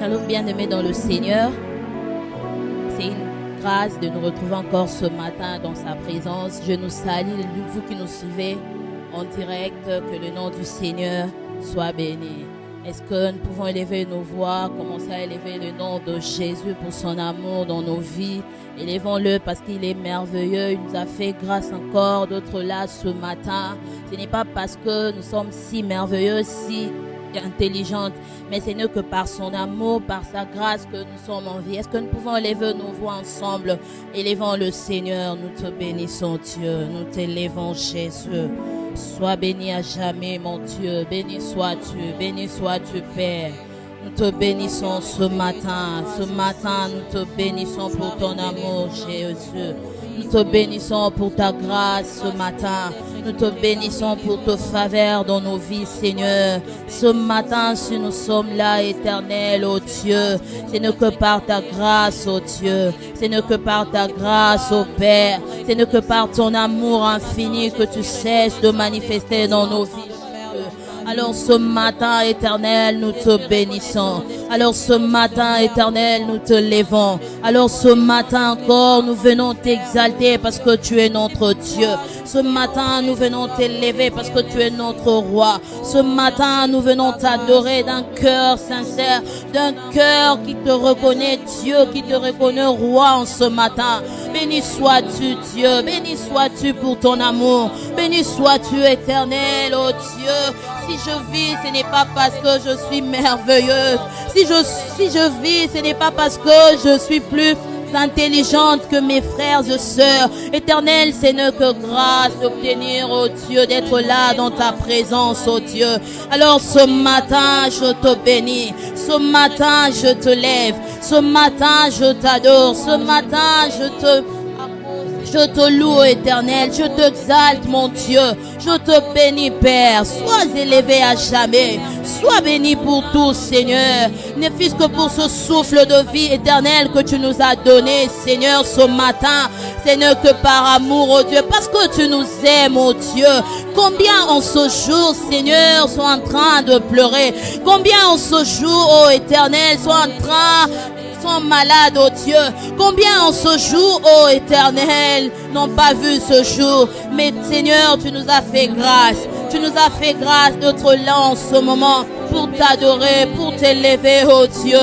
Shalom bien-aimés dans le Seigneur. C'est une grâce de nous retrouver encore ce matin dans sa présence. Je nous salue, vous qui nous suivez en direct, que le nom du Seigneur soit béni. Est-ce que nous pouvons élever nos voix, commencer à élever le nom de Jésus pour son amour dans nos vies? Élevons-le parce qu'il est merveilleux. Il nous a fait grâce encore d'être là ce matin. Ce n'est pas parce que nous sommes si merveilleux, si intelligente, mais c'est que par son amour, par sa grâce que nous sommes en vie. Est-ce que nous pouvons élever nos voix ensemble? Élevons le Seigneur, nous te bénissons Dieu, nous t'élevons Jésus. Sois béni à jamais mon Dieu, béni sois-tu Père. Nous te bénissons ce matin, nous te bénissons pour ton amour Jésus. Nous te bénissons pour ta grâce ce matin. Nous te bénissons pour ta faveur dans nos vies, Seigneur. Ce matin, si nous sommes là, éternel, ô Dieu, ce n'est que par ta grâce, ô Dieu. Ce n'est que par ta grâce, ô Père. Ce n'est que par ton amour infini que tu cesses de manifester dans nos vies. Alors ce matin, éternel, nous te bénissons. Alors ce matin, éternel, nous te levons. Alors ce matin encore, nous venons t'exalter parce que tu es notre Dieu. Ce matin, nous venons t'élever parce que tu es notre roi. Ce matin, nous venons t'adorer d'un cœur sincère, d'un cœur qui te reconnaît Dieu, qui te reconnaît roi en ce matin. Béni sois-tu Dieu, béni sois-tu pour ton amour. Béni sois-tu éternel, oh Dieu. Si je vis, ce n'est pas parce que je suis merveilleuse. Si je vis, ce n'est pas parce que je suis plus intelligente que mes frères et sœurs. Éternel, c'est que grâce d'obtenir, oh Dieu, d'être là dans ta présence, oh Dieu. Alors ce matin, je te bénis. Ce matin, je te lève. Ce matin, je t'adore. Ce matin, je te loue, éternel. Je t'exalte, mon Dieu. Je te bénis, Père. Sois élevé à jamais. Sois béni pour tous, Seigneur. Ne fût-ce que pour ce souffle de vie éternelle que tu nous as donné, Seigneur, ce matin. Ce n'est que par amour, oh Dieu, parce que tu nous aimes, oh Dieu. Combien en ce jour, Seigneur, sont en train de pleurer. Combien en ce jour, oh éternel, sont malades, oh Dieu. Combien en ce jour, oh éternel, n'ont pas vu ce jour. Mais Seigneur, tu nous as fait grâce. Tu nous as fait grâce d'être là en ce moment pour t'adorer, pour t'élever, oh Dieu,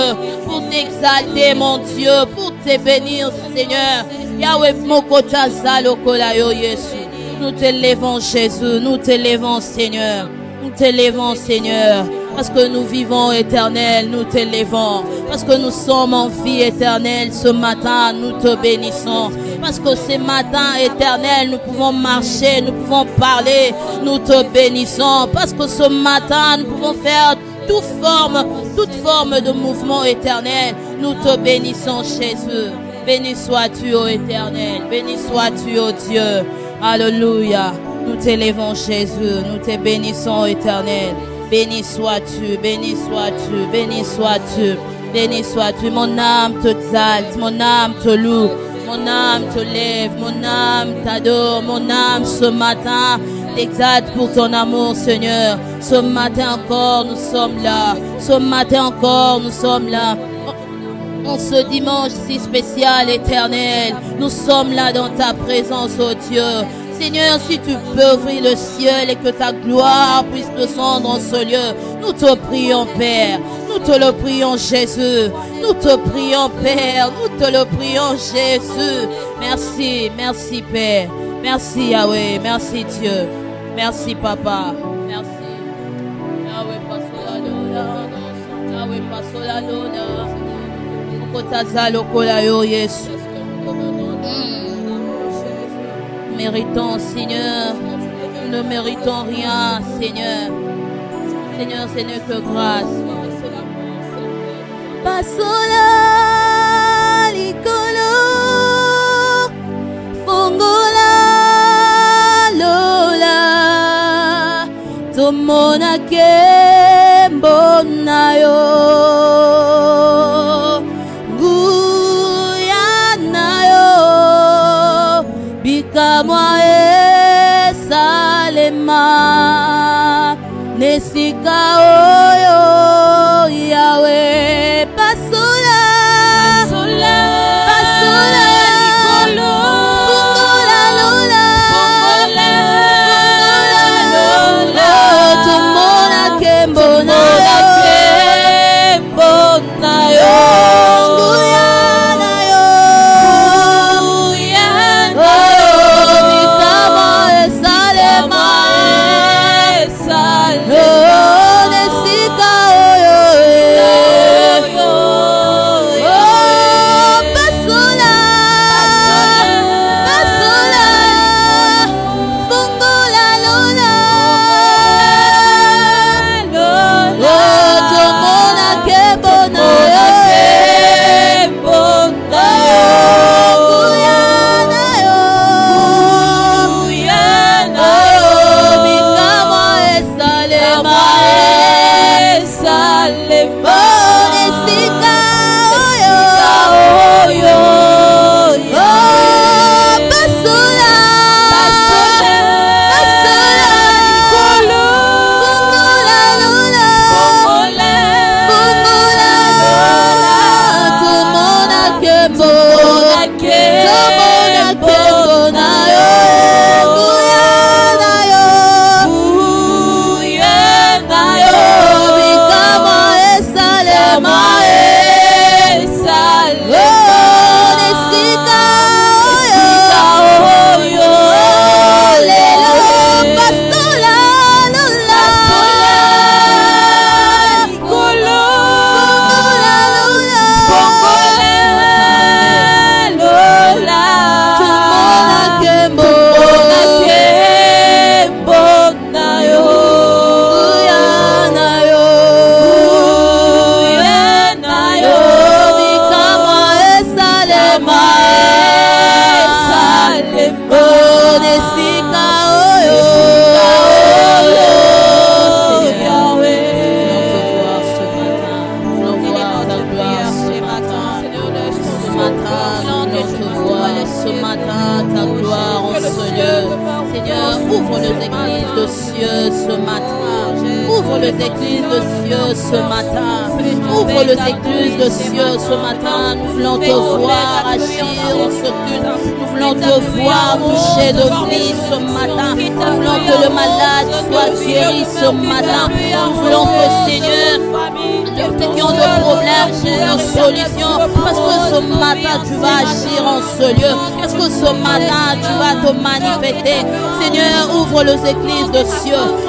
pour t'exalter, mon Dieu, pour te bénir, Seigneur. Yahweh, Mokota Zalokolayo Yesu. Nous t'élevons, Jésus. Nous t'élevons, Seigneur. Nous t'élevons, Seigneur. Parce que nous vivons éternel, nous t'élevons. Parce que nous sommes en vie éternelle, ce matin, nous te bénissons. Parce que ce matin éternel, nous pouvons marcher, nous pouvons parler, nous te bénissons. Parce que ce matin, nous pouvons faire toute forme de mouvement éternel. Nous te bénissons, Jésus. Béni sois-tu, ô éternel. Béni sois-tu, ô Dieu. Alléluia. Nous t'élevons, Jésus. Nous te bénissons, éternel. Béni sois-tu, béni sois-tu, béni sois-tu, béni sois-tu. Mon âme t'exalte, mon âme te loue, mon âme te lève, mon âme t'adore, mon âme ce matin t'exalte pour ton amour, Seigneur. Ce matin encore, nous sommes là. Ce matin encore, nous sommes là. En ce dimanche si spécial, éternel, nous sommes là dans ta présence, oh Dieu. Seigneur, si tu peux ouvrir le ciel et que ta gloire puisse descendre en ce lieu, nous te prions, Père. Nous te le prions, Jésus. Nous te prions, Père. Nous te le prions, Jésus. Merci, merci, Père. Merci, Yahweh. Merci, Dieu. Merci, Papa. Merci. Yahweh, passe la luna. Yahweh, passe la luna. Mokotazalokolayo Yesu. Méritons, Seigneur, nous ne méritons rien, Seigneur. Seigneur, ce n'est que grâce. Pasola likolo, fongola lola, tomona kembo nayo. Moi salema nesika oyo Yahweh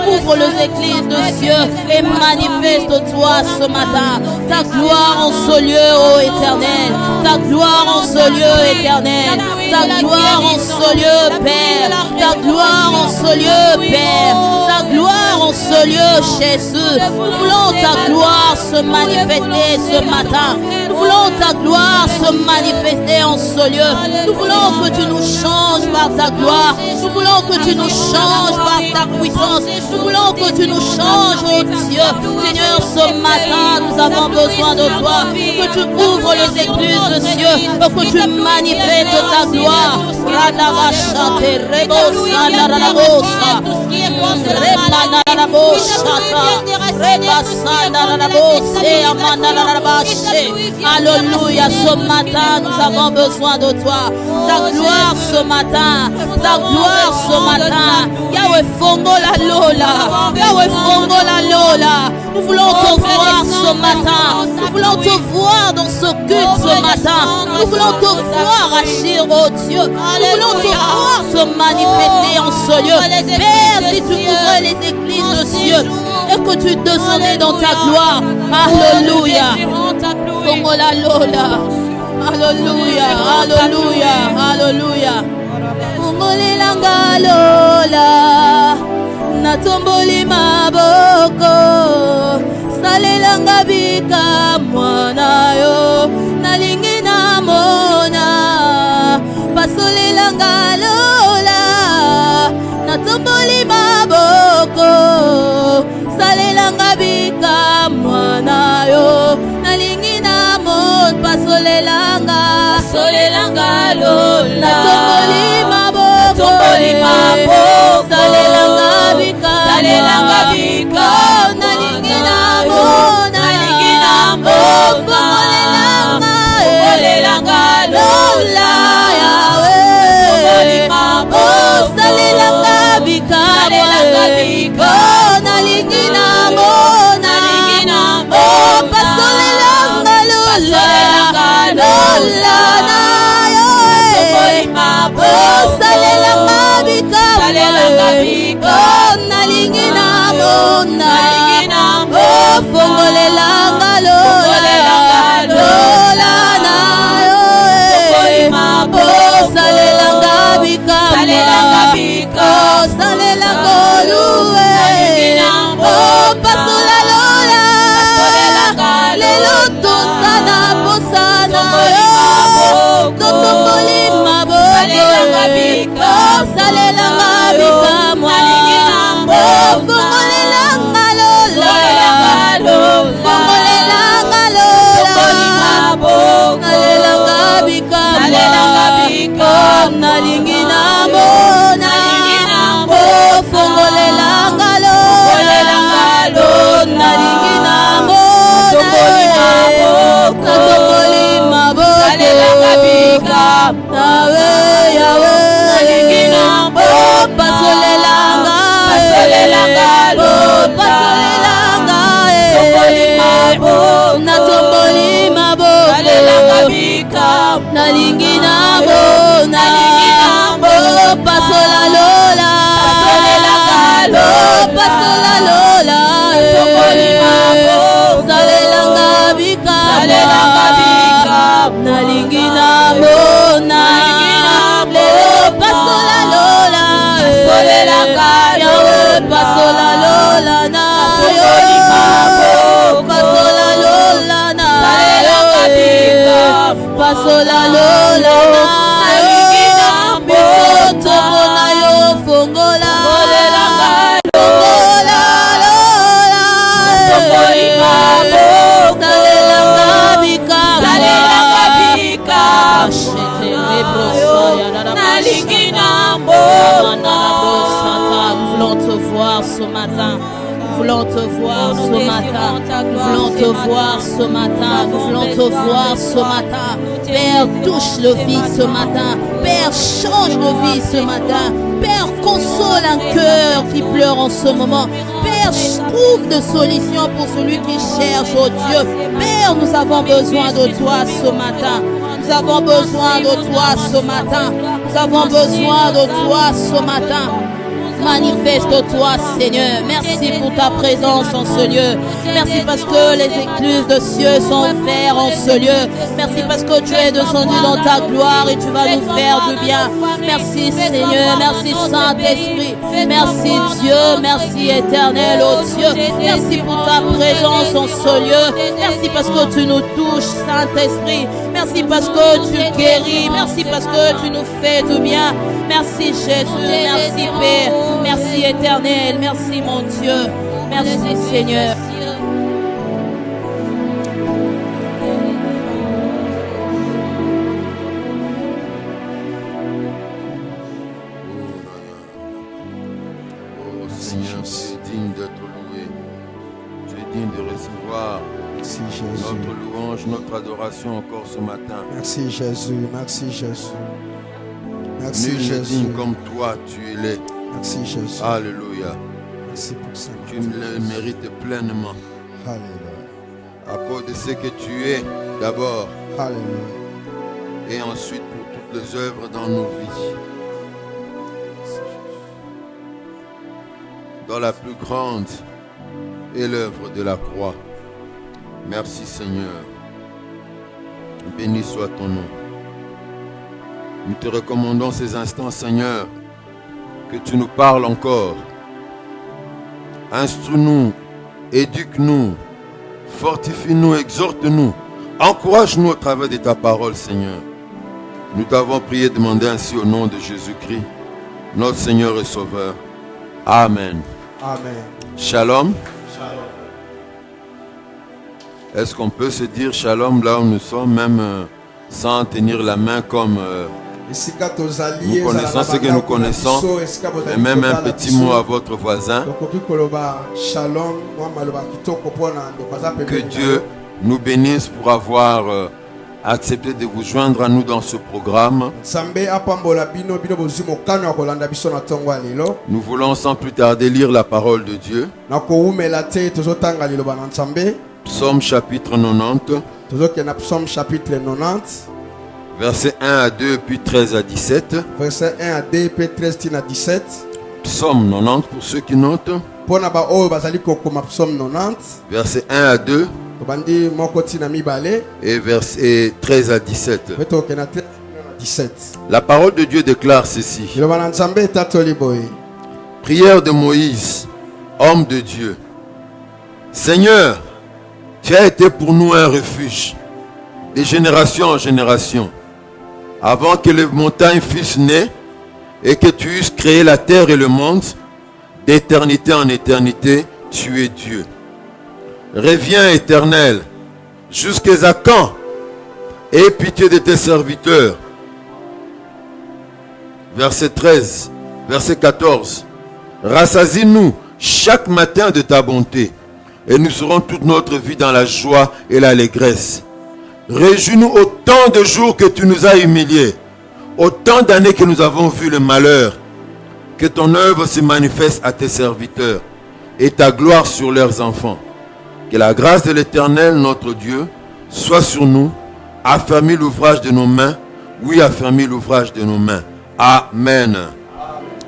Ouvre les églises de cieux et manifeste-toi ce matin. Ta gloire en ce lieu, ô Éternel. Ta gloire en ce lieu, Éternel. Ta gloire en ce lieu, Père. Ta gloire en ce lieu, Père. Ta gloire en ce lieu, Jésus. Nous voulons ta gloire se manifester ce matin. Nous voulons ta gloire se manifester en ce lieu. Nous voulons que tu nous changes par ta gloire. Nous voulons que tu nous changes par ta puissance. Nous voulons que tu nous changes, oh Dieu. Seigneur, ce matin, nous avons besoin de toi. Que tu ouvres les écluses de cieux. Que tu manifestes ta gloire. Alléluia, ce matin, nous avons besoin de toi. Ta gloire ce matin. Ta gloire ce matin. Yahweh Fongo la Lola. Yahweh Fongo la Lola. Nous voulons te voir ce matin. Nous voulons te voir dans ce culte ce matin. Nous voulons te voir agir, oh Dieu. Nous voulons te voir se manifester en ce lieu. Père, si tu ouvrais les églises de cieux et que tu descendais dans ta gloire. Alléluia. Fongo la Lola. Alléluia. Alléluia. Alléluia. Fungoli langa Lola. Natomboli maboko. Salelanga bika mwana yo. Nalingi na mona. Pasolelanga Lola. Natomboli maboko. Salelanga bika mwana yo. Nalingi na mona. Pasolelanga. Pasolelanga Lola. Natomboli maboko. Natomboli maboko. Salelanga bika. Salelanga bika. Nalingi na mona. Nalingi na mona. Père, touche le vie ce matin. Père, change de vie ce matin. Père, console un cœur qui pleure en ce moment. Père, trouve de solutions pour celui qui cherche, oh Dieu. Père, nous avons besoin de toi ce matin. Nous avons besoin de toi ce matin. Nous avons besoin de toi ce matin. Manifeste-toi, Seigneur. Merci pour ta présence en ce lieu. Merci parce que les écluses de cieux sont ouvertes en ce lieu. Merci parce que tu es descendu dans ta gloire et tu vas nous faire du bien. Merci, Seigneur. Merci, Saint-Esprit. Merci, Dieu. Merci, éternel, oh Dieu. Merci pour ta présence en ce lieu. Merci parce que tu nous touches, Saint-Esprit. Merci parce que tu guéris. Merci parce que tu nous fais du bien. Merci, Jésus. Merci, Père. Merci éternel, merci mon Dieu, merci Seigneur. Oh Seigneur, tu es digne d'être loué, tu es digne de recevoir notre louange, notre adoration encore ce matin. Merci Jésus, merci Jésus. Merci Nul n'est Jésus. digne comme toi, tu es l'es. Merci Jésus. Alléluia. Merci pour ça. Tu le mérites pleinement. Alléluia. À cause de ce que tu es d'abord. Alléluia. Et ensuite pour toutes les œuvres dans nos vies. Dans la plus grande est l'œuvre de la croix. Merci Seigneur. Béni soit ton nom. Nous te recommandons ces instants, Seigneur, que tu nous parles encore. Instruis-nous, éduque-nous, fortifie-nous, exhorte-nous, encourage-nous au travers de ta parole, Seigneur. Nous t'avons prié, demandé ainsi au nom de Jésus-Christ, notre Seigneur et Sauveur. Amen. Amen. Shalom. Est-ce qu'on peut se dire shalom là où nous sommes, même sans tenir la main comme nous connaissons ce que nous connaissons, et même un petit mot à votre voisin. Que Dieu nous bénisse pour avoir accepté de vous joindre à nous dans ce programme. Nous voulons sans plus tarder lire la parole de Dieu. Psaume chapitre 90. Versets 1 à 2, puis 13 à 17. Verset 1 à 2, puis 13 à 17. Psaume 90 pour ceux qui notent. Pona ba oyo bazali kokoma psaume 90. Versets 1 à 2 Tobandi moko tina mibale. et versets 13 à 17. Beto kena 13 à 17. La parole de Dieu déclare ceci. Liloba na Nzambe etatoli boye. Prière de Moïse, homme de Dieu. Seigneur, tu as été pour nous un refuge, de génération en génération. Avant que les montagnes fussent nées et que tu eusses créé la terre et le monde, d'éternité en éternité, tu es Dieu. Reviens, Éternel, jusqu'à quand? Aie pitié de tes serviteurs. Verset 13, verset 14. Rassasie-nous chaque matin de ta bonté, et nous serons toute notre vie dans la joie et l'allégresse. Réjouis-nous autant de jours que tu nous as humiliés, autant d'années que nous avons vu le malheur. Que ton œuvre se manifeste à tes serviteurs et ta gloire sur leurs enfants. Que la grâce de l'Éternel, notre Dieu, soit sur nous. Affermis l'ouvrage de nos mains. Oui, affermis l'ouvrage de nos mains. Amen.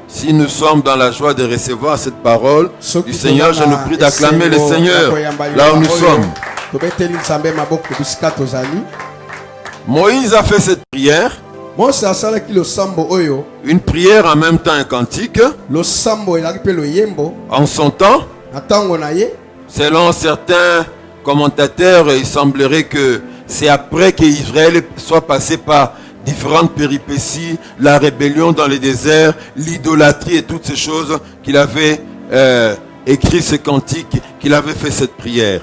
Si nous sommes dans la joie de recevoir cette parole du Seigneur, je nous prie d'acclamer le Seigneur là où nous sommes. Moïse a fait cette prière. Une prière en même temps un cantique. En son temps, selon certains commentateurs, il semblerait que c'est après qu'Israël soit passé par différentes péripéties, la rébellion dans le désert, l'idolâtrie et toutes ces choses qu'il avait écrit ce cantique, qu'il avait fait cette prière.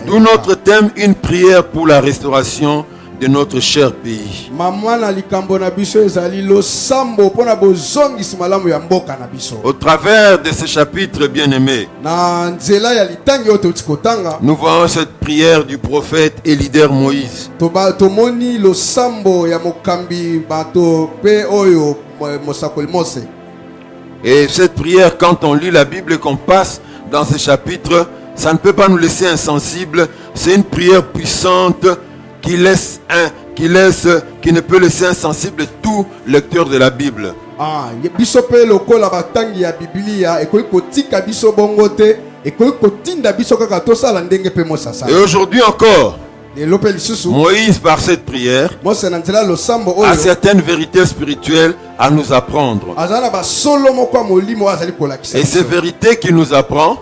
D'où notre thème, une prière pour la restauration de notre cher pays. Au travers de ce chapitre bien-aimé, nous voyons cette prière du prophète et leader Moïse. Et cette prière, quand on lit la Bible et qu'on passe dans ce chapitre, ça ne peut pas nous laisser insensibles. C'est une prière puissante qui ne peut laisser insensible tout lecteur de la Bible. Et aujourd'hui encore, Moïse, par cette prière, a certaines vérités spirituelles à nous apprendre. Et ces vérités qu'il nous apprend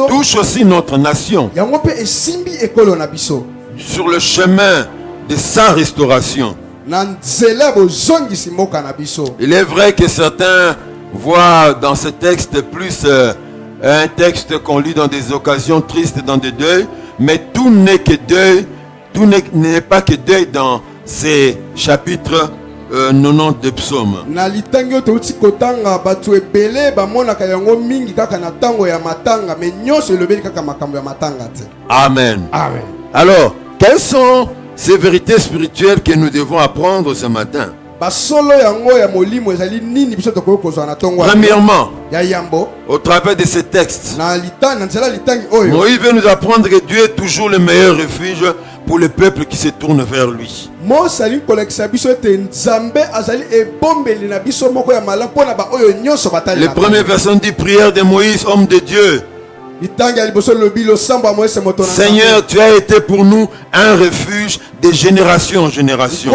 touchent aussi notre nation sur le chemin de sa restauration. Il est vrai que certains voient dans ce texte plus un texte qu'on lit dans des occasions tristes, dans des deuils, mais tout n'est que deuil, tout n'est pas que deuil dans ces chapitres 90 de psaumes. Amen. Amen. Alors, quelles sont ces vérités spirituelles que nous devons apprendre ce matin? Premièrement, au travers de ces textes, Moïse veut nous apprendre que Dieu est toujours le meilleur refuge pour le peuple qui se tourne vers lui. Le premier verset dit prière de Moïse, homme de Dieu. Seigneur, tu as été pour nous un refuge de génération en génération.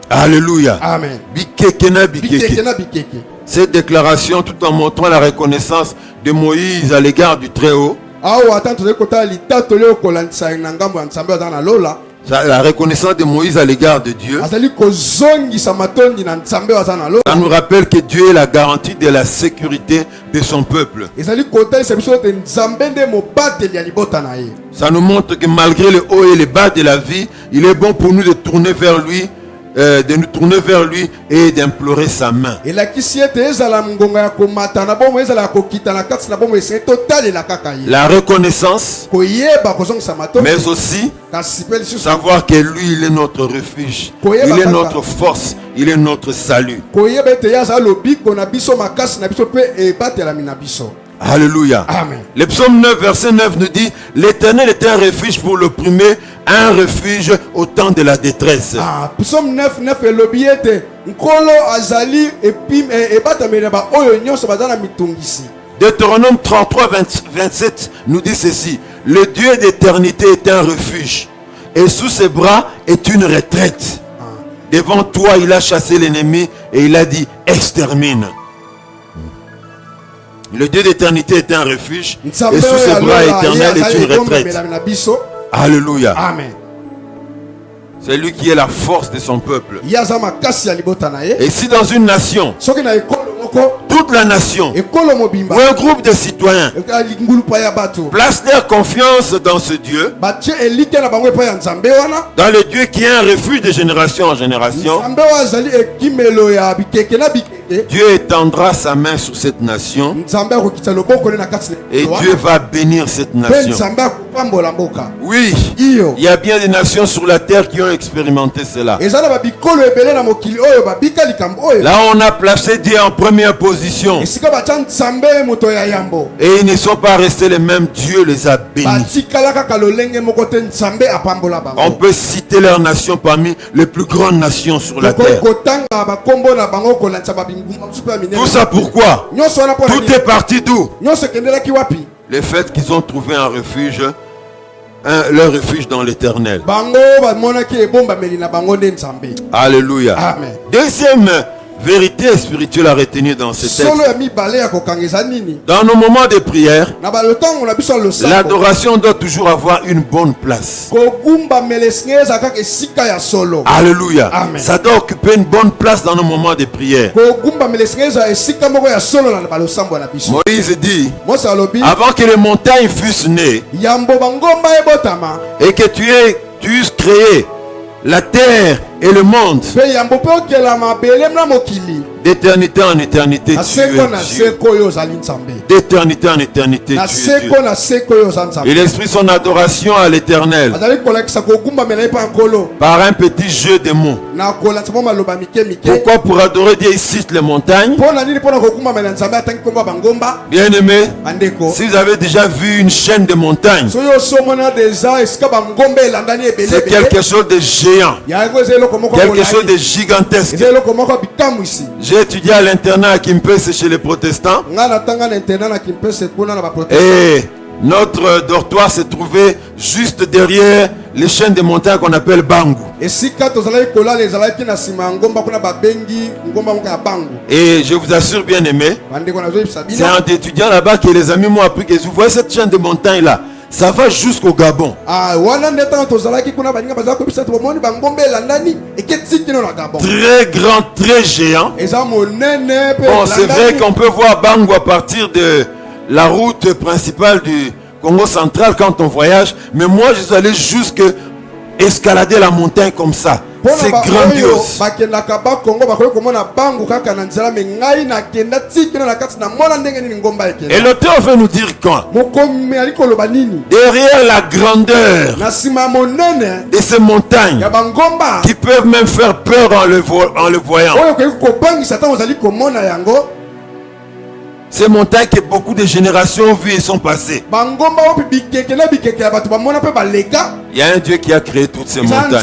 Alléluia. Amen. Cette déclaration, tout en montrant la reconnaissance de Moïse à l'égard du Très-Haut, la reconnaissance de Moïse à l'égard de Dieu, ça nous rappelle que Dieu est la garantie de la sécurité de son peuple. Ça nous montre que malgré le haut et le bas de la vie, il est bon pour nous de tourner vers lui de nous tourner vers lui et d'implorer sa main. La reconnaissance, mais aussi savoir que lui, il est notre refuge, il est notre force, il est notre salut. Alléluia. Amen. Le psaume 9, verset 9 nous dit: l'Éternel est un refuge pour l'opprimé, un refuge au temps de la détresse. Psaume 9, 9 et l'obiete. Nkolo azali ebatamela oyo nyonso bazana mitungisi. Deutéronome 33, 27 nous dit ceci: le Dieu d'éternité est un refuge, et sous ses bras est une retraite. Devant toi, il a chassé l'ennemi et il a dit: extermine. Le Dieu d'éternité est un refuge, et sous ses bras éternels est une retraite. Alléluia. Amen. C'est lui qui est la force de son peuple. Et si dans une nation, toute la nation ou un groupe de citoyens place leur confiance dans ce Dieu, dans le Dieu qui est un refuge de génération en génération, Dieu étendra sa main sur cette nation et Dieu va bénir cette nation. Oui, il y a bien des nations sur la terre qui ont expérimenté cela. Là, on a placé Dieu en première position et ils ne sont pas restés les mêmes. Dieu les a bénis. On peut citer leurs nations parmi les plus grandes nations sur la terre. Tout ça pourquoi? Tout est parti d'où? Le fait qu'ils ont trouvé un refuge, leur refuge dans l'éternel. Alléluia. Amen. Deuxième vérité spirituelle à retenir dans ce texte: dans nos moments de prière, l'adoration doit toujours avoir une bonne place. Alléluia. Amen. Ça doit occuper une bonne place dans nos moments de prière. Moïse dit: avant que les montagnes fussent nées et que tu eusses créé la terre et le monde, d'éternité en éternité, tu es Dieu. D'éternité en éternité, tu es Dieu. Il exprime son adoration à l'éternel par un petit jeu de mots. Pourquoi? Pour adorer Dieu, il cite les montagnes. Bien aimé, si vous avez déjà vu une chaîne de montagnes, c'est quelque chose de géant, quelque chose de gigantesque. J'ai étudié à l'internat à Kimpese chez les protestants. Et notre dortoir se trouvait juste derrière les chaînes de montagnes qu'on appelle Bangu. Et je vous assure, bien aimé, c'est en étudiant là-bas que les amis m'ont appris que vous voyez cette chaîne de montagnes là, ça va jusqu'au Gabon. Très grand, très géant. Bon, c'est vrai qu'on peut voir Bangu à partir de la route principale du Congo central quand on voyage. Mais moi, je suis allé jusqu'à escalader la montagne comme ça. C'est grandiose. Et l'auteur veut nous dire quoi? Derrière la grandeur de ces montagnes qui peuvent même faire peur en le voyant. Ces montagnes que beaucoup de générations ont vues et sont passées. Il y a un Dieu qui a créé toutes ces montagnes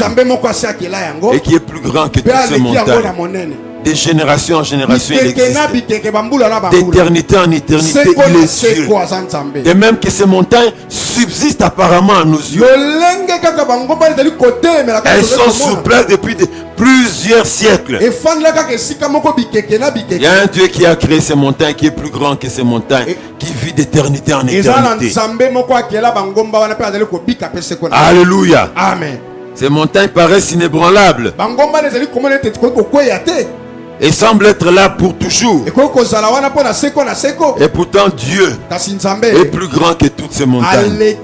et qui est plus grand que toutes ces montagnes. De génération en génération, il existe. D'éternité en éternité, il est Dieu. De même que ces montagnes subsistent apparemment à nos yeux. Elles sont sur place depuis plusieurs siècles. Il y a un Dieu qui a créé ces montagnes, qui est plus grand que ces montagnes, qui vit d'éternité en éternité. Alléluia. Amen. Ces montagnes paraissent inébranlables et semblent être là pour toujours. Et pourtant Dieu est plus grand que toutes ces montagnes.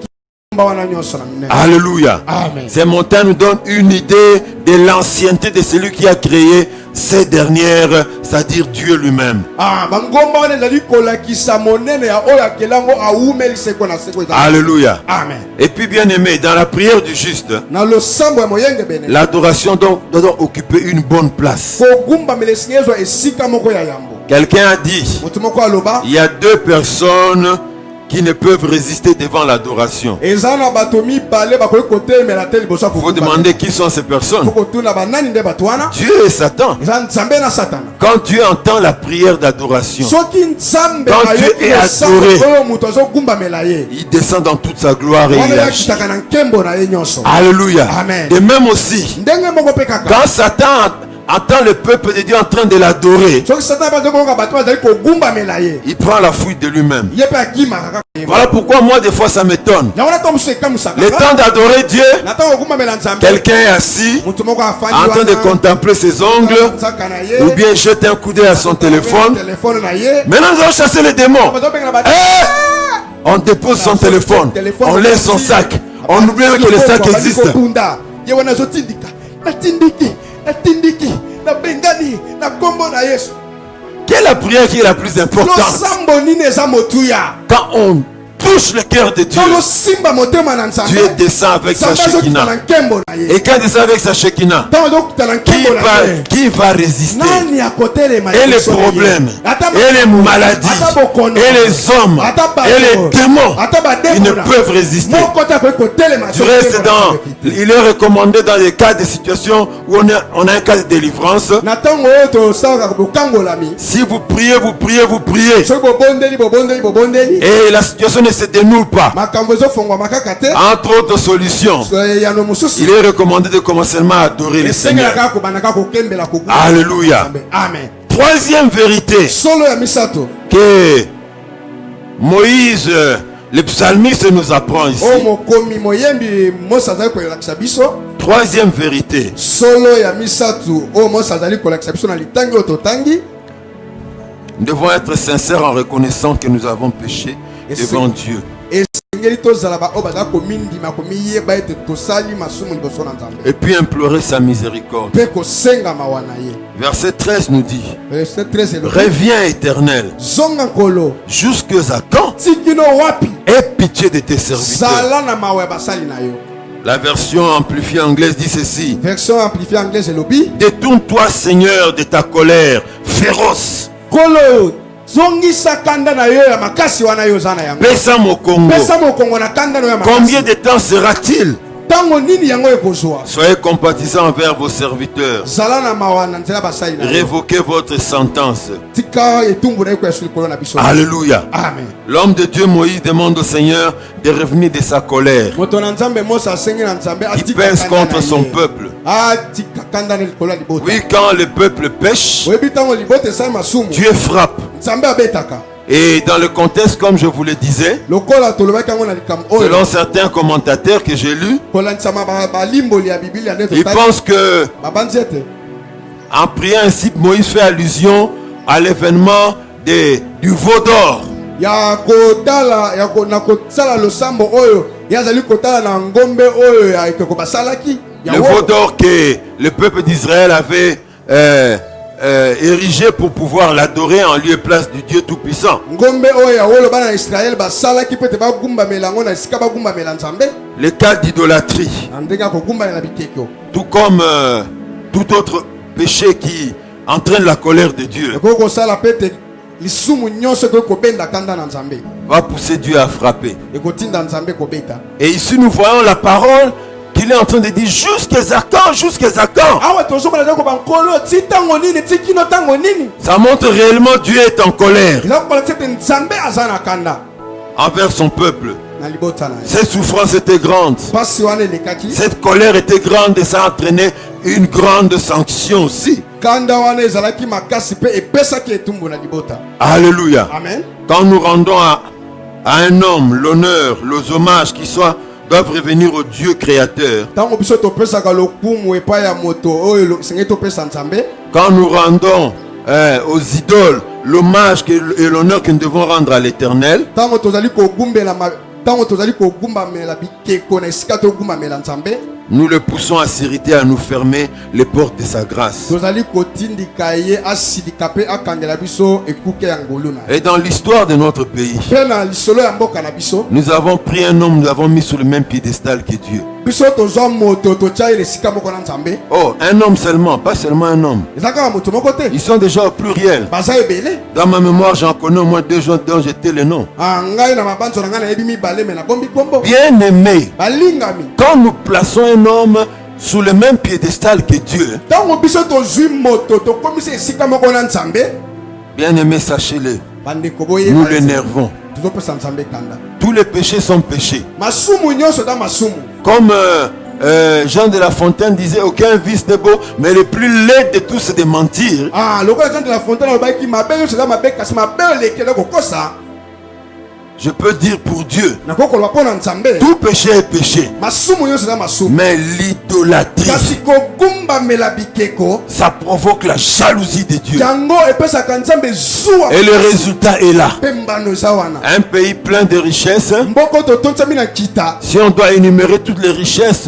Alléluia. Amen. Ces montagnes nous donnent une idée de l'ancienneté de celui qui a créé ces dernières, c'est-à-dire Dieu lui-même. Alléluia. Amen. Et puis bien aimé, dans la prière du juste, l'adoration doit occuper une bonne place. Quelqu'un a dit, il y a deux personnes qui ne peuvent résister devant l'adoration. Vous demandez qui sont ces personnes. Dieu et Satan. Quand Dieu entend la prière d'adoration, quand Dieu est adoré, il descend dans toute sa gloire et il agit. Alléluia. Amen. De même aussi, quand Satan entend le peuple de Dieu en train de l'adorer, il prend la fuite de lui-même. Voilà pourquoi moi des fois ça m'étonne. Le temps d'adorer Dieu, quelqu'un est assis en train de contempler ses ongles ou bien jeter un coup d'œil à son téléphone. Maintenant nous allons chasser les démons. On dépose son téléphone, on laisse son sac, on oublie que le sac existe. Quelle est la prière qui est la plus importante? Quand on touche le cœur de Dieu, Dieu descend avec sa Shekinah. Et quand il descend avec sa Shekinah, qui va résister? Et les problèmes, et les maladies, et les hommes, et les démons, ils ne peuvent résister. Du reste, il est recommandé dans les cas de situations où on a un cas de délivrance. Si vous priez, vous priez, vous priez, et la situation ne se dénoue pas, entre autres solutions, il est recommandé de commencer à adorer le Seigneur. Alléluia. Amen. Troisième vérité que Moïse, le psalmiste, nous apprend ici. Troisième vérité. Nous devons être sincères en reconnaissant que nous avons péché devant Dieu. Et puis implorer sa miséricorde. Verset 13 nous dit: reviens éternel, jusqu'à quand? Aie pitié de tes serviteurs. La version amplifiée anglaise dit ceci: détourne-toi, Seigneur, de ta colère féroce. Pesa Mokongo. Combien de temps sera-t-il? Soyez compatissants envers vos serviteurs. Révoquez votre sentence. Alléluia. Amen. L'homme de Dieu Moïse demande au Seigneur de revenir de sa colère qui pèse contre son peuple. Oui, quand le peuple pêche, Dieu frappe. Et dans le contexte, comme je vous le disais, selon certains commentateurs que j'ai lus, ils pensent que en priant ainsi, Moïse fait allusion à l'événement du veau d'or. Le veau d'or que le peuple d'Israël avait érigé pour pouvoir l'adorer en lieu et place du Dieu Tout-Puissant. Le cas d'idolâtrie, tout comme tout autre péché qui entraîne la colère de Dieu, va pousser Dieu à frapper. Et ici nous voyons la parole qu'il est en train de dire: jusqu'à quand, jusqu'à quand. Ça montre réellement Dieu est en colère envers son peuple. Cette souffrance était grande, cette colère était grande, et ça a entraîné une grande sanction aussi. Alléluia. Amen. Quand nous rendons à un homme l'honneur, les hommages qui doivent revenir au Dieu créateur, quand nous rendons aux idoles l'hommage et l'honneur que nous devons rendre à l'Éternel, tango tozali kogumbamela bikeko na esika togumbamela nzambe nous le poussons à s'irriter, à nous fermer les portes de sa grâce. tozali kotindika ye asidika pe akangela biso ekuke ya ngolu na ye. Et dans l'histoire de notre pays, Pe na lisolo ya mboka na biso nous avons pris un homme, nous l'avons mis sur le même piédestal que Dieu. biso tozwa moto totya ye na esika moko na nzambe Oh, un homme seulement, pas seulement un homme. eza kaka moto moko te Ils sont déjà au pluriel. baza ebele. Dans ma mémoire, j'en connais au moins 2 gens dont j'étais le nom. Ngai na mabanzo na ngai nayebi mibale me na bombi kombo Bien-aimé, balingami. quand nous plaçons un homme sous le même piédestal que Dieu, Ntango biso tozwi moto tokomisa esika moko na nzambe bien-aimé, sachez-le, bandeko boye nous l'énervons. tozopesa nzambe kanda. Tous les péchés sont péchés. Masumu nyonso da masumu. Comme Jean de La Fontaine disait, aucun vice n'est beau, mais le plus laid de tous c'est de mentir. Lokola Jean de La Fontaine alobaki mabe nyonso da mabe kasi mabe olekele kokosa. Je peux dire pour Dieu, Nakokoloba mpo na nzambe tout péché est péché. masumu nyonso da masumu. Mais l'idolâtrie, Kasi kogumbamela bikeko ça provoque la jalousie de Dieu. yango epesaka nzambe zuwa. Et le résultat est là. Pe mbano eza wana. Un pays plein de richesses. Mboko totontisami na kita. Si on doit énumérer toutes les richesses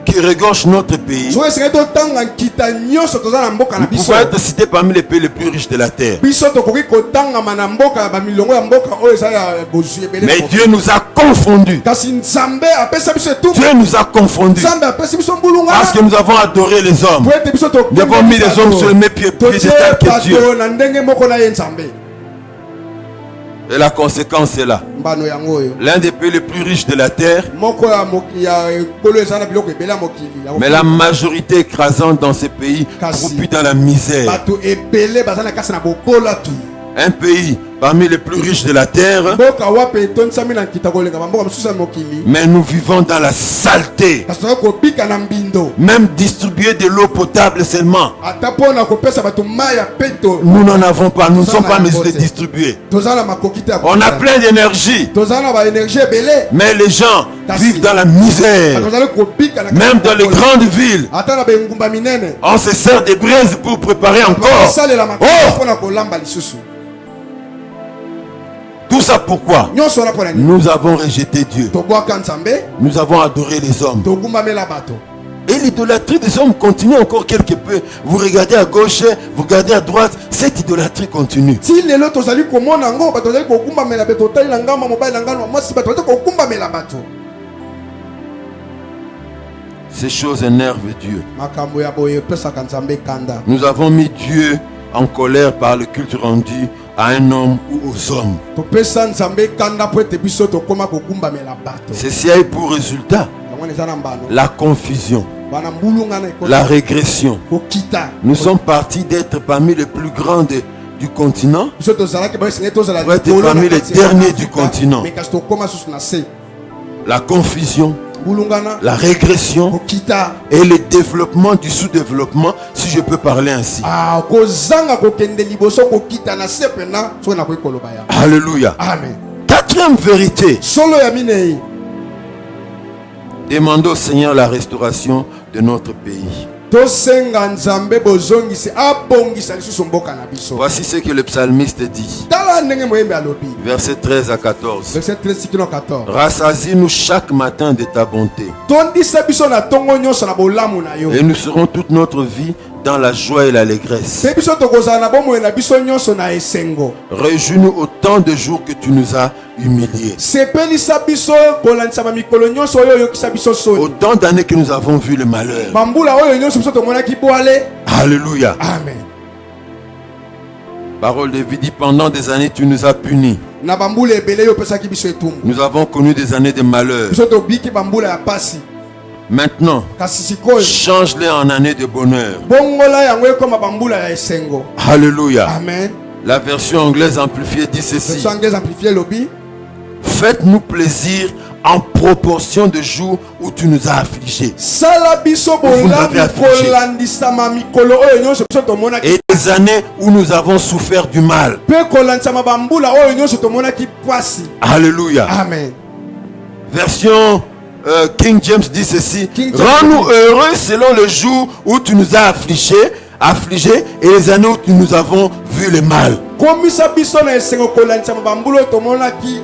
qui regorgent notre pays, Soki esengeli totanga nkita nyonso toza na mboka na nous biso. pouvons être cités parmi les pays les plus riches de la terre. Biso tokoki kotangama na mboka ya bamilongo ya mboka oyo eza ya bozwi ebele. Mais Dieu nous a confondus. Kasi nzambe apesa biso etumbu. Dieu nous a confondus. Nzambe apesi biso mbulunga. Parce que nous avons adoré les hommes. Po ete biso Nous avons mis les hommes sur le même piédestal que Dieu. bato na ndenge moko na ye nzambe. Et la conséquence est là. Mbano yango oyo. L'un des pays les plus riches de la terre, Moko ya ekolo eza na biloko ebele ya mokili. mais la majorité écrasante dans ces pays croupit dans la misère. Bato ebele baza na kasi na bobola tu. Un pays parmi les plus riches de la terre, Mboka wape etonisami na nkita kolenga bamboka mosusu ya mokili. mais nous vivons dans la saleté. Kasi toza kobika na mbindo. Même distribuer de l'eau potable seulement, Ata mpona kopesa bato mai ya peto. nous n'en avons pas, nous ne sommes pas en mesure de distribuer. Toza na makoki te ya On a kopesa. plein d'énergie, Toza na ba énergie ebele. mais les gens vivent dans la misère. Tozali kobika na Même dans les grandes villes, ata na bengumba minene. on se sert des braises pour préparer encore. Basalela makoki Oh, mpona kolamba lisusu. tout ça pourquoi? Nyonso wana mpona nini? Nous avons rejeté Dieu. Tobwaka nzambe, Nous avons adoré les hommes. togumbamela bato. Et l'idolâtrie des hommes continue encore quelque peu. Vous regardez à gauche, vous regardez à droite, cette idolâtrie continue. Ti lelo tozali komona ngo bato tozali kogumbamela bato totali na ngamba mobali na ngamba mwasi bato tozali kogumbamela bato. Ces choses énervent Dieu. Makambo ya boye pesaka nzambe kanda. Nous avons mis Dieu en colère par le culte rendu à un homme ou aux hommes. Topesa nzambe kanda po ete biso tokoma kogumbamela bato. Ceci a eu pour résultat Yango eza na mbano. la confusion, Bana mbulunga na ekolo. la régression. Kokita. Nous sommes partis d'être parmi les plus grands du continent Biso tozalaki ba esengeli tozala Ouais, t'es likolo parmi na les kati ya derniers Afrika, du continent. mais kasi tokoma susu na se. la confusion, Mbulungana. la régression Kokita. et le développement du sous-développement, si je peux parler ainsi. Kozanga kokende liboso kokita na se pena soki nakoki koloba ya. Alléluia. Amen. Quatrième vérité, Solo ya minei. demandons au Seigneur la restauration de notre pays. Tosenga nzambe bozongisi abongisa lisusu mboka na biso. Voici ce que le psalmiste dit, Tala ndenge moyembe alobi. versets 13 à 14. Verset 13 kino 14. Rassasie-nous chaque matin de ta bonté, Tondisa biso na tongo nyonso na bolamu na yo. et nous serons toute notre vie dans la joie et l'allégresse. Pe biso tokozala na bomoi na biso nyonso na esengo. Réjouis-nous autant de jours que tu nous as humiliés, Sepelisa biso kolandisa mikolo nyonso oyo oyokisa biso soni. autant d'années que nous avons vu le malheur. Bambula oyo nyonso biso tomonaki bwale. Alléluia. Amen. Parole de vie dit, pendant des années tu nous as punis. Na bambula ebele yo pesaki biso etumbu. Nous avons connu des années de malheur. Biso tobiki bambula ya pasi. Maintenant, Kasi sikoyo change-les en années de bonheur. bongola yango ekoma bambula ya esengo. Alléluia. Amen. La version anglaise amplifiée dit ceci. Version anglaise amplifiée lobi. Faites-nous plaisir en proportion de jours où tu nous as affligés. Sala biso Vous nous avez bolamu affligés. kolandisa mikolo oyo nyonso biso tomonaki. Et des années où nous avons souffert du mal. Pe kolandisa bambula oyo nyonso tomonaki pasi. Alléluia. Amen. Version King James dit ceci. King James Rends-nous dit- heureux selon le jour où tu nous as affligés et les années où nous avons vu le mal. Komisa biso na esengo kolandisa bambula oyo tomonaki.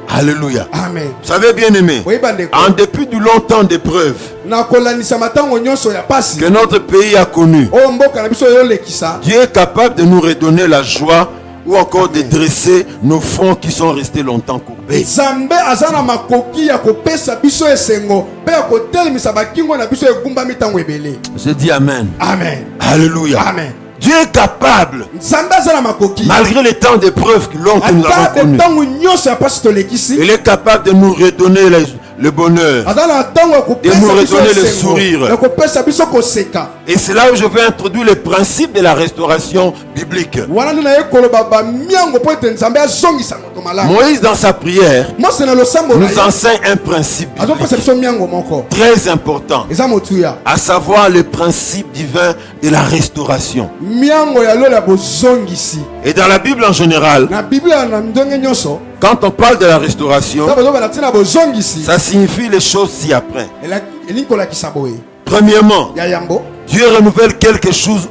Alléluia. Amen. Vous savez, bien aimé, Oui, bandeko. en dépit du long temps d'épreuve Na kolanisa matango nyonso ya pasi. que notre pays a connu, O mboka na biso yo lekisa. Dieu est capable de nous redonner la joie ou encore de dresser nos fronts qui sont restés longtemps courbés. Nzambe azana makoki ya kopesa biso esengo pe ya kotelemisa bakingo na biso egumbami ntango ebele. Je dis Amen. Amen. Alléluia. Amen. Dieu est capable, Nzambe azana makoki. malgré les temps d'épreuve longs que nous avons Ata de connus, ntango nyonso ya pasi tolekisi. il est capable de nous redonner le bonheur. Azana ntango ya De nous kopesa biso redonner le esengo. sourire. Ya kopesa biso koseka. Et c'est là où je vais introduire le principe de la restauration biblique. Wana nde naye koloba bamiango po ete Nzambe azongisa moto malamu. Moïse, dans sa prière, Mose na losambo na nous ye enseigne un principe azopesa biblique biso miango moko. très important, Eza motuya. à savoir le principe divin de la restauration. Miango ya lola bozongisi. Et dans la Bible en général, Na Biblia na ndenge nyonso. quand on parle de la restauration, Ta bozo bana tina bozongisi. ça signifie les choses ci-après. Elinkola kisaboye. Premièrement, Ya yambo. Dieu renouvelle quelque chose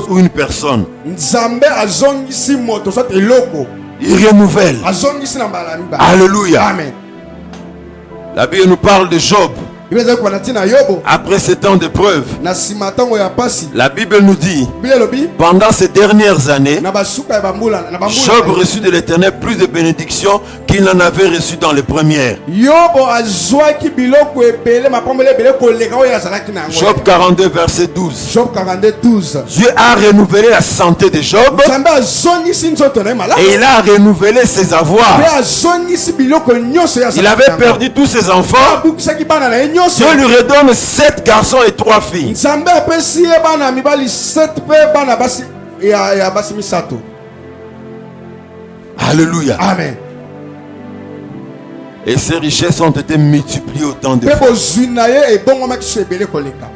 ou une personne. Nzambe azongisi moto soit eloko. Il renouvelle. Azongisi na mbala miba. Alléluia. Amen. La Bible nous parle de Job. Biblia za kwa tina yobo. Après ces temps d'épreuve, Na simatango ya pasi. la Bible nous dit, Biblia lobi. pendant ces dernières années, Na basuka ya bambula. Na bambula. Job reçut de l'Éternel plus de bénédictions qu'il n'en avait reçu dans les premières. Yobo azwaki biloko ebele mapambole ebele koleka oyo azalaki na yango. Job 42, verset 12. Job 42:12. Dieu a renouvelé la santé de Job Nzambe azongisi nzoto na ye malamu. et il a renouvelé ses avoirs. Pe azongisi biloko nyonso ya Il avait perdu tous ses enfants. abukisaki bana na ye nyonso. Dieu lui redonne 7 garçons et 3 filles. Nzambe apesi ye bana mibali 7 pe bana basi ya basi misato. Alléluia. Amen. Et ses richesses ont été multipliées au temps de Pe bozwi na ye ebongomaki so ebele koleka.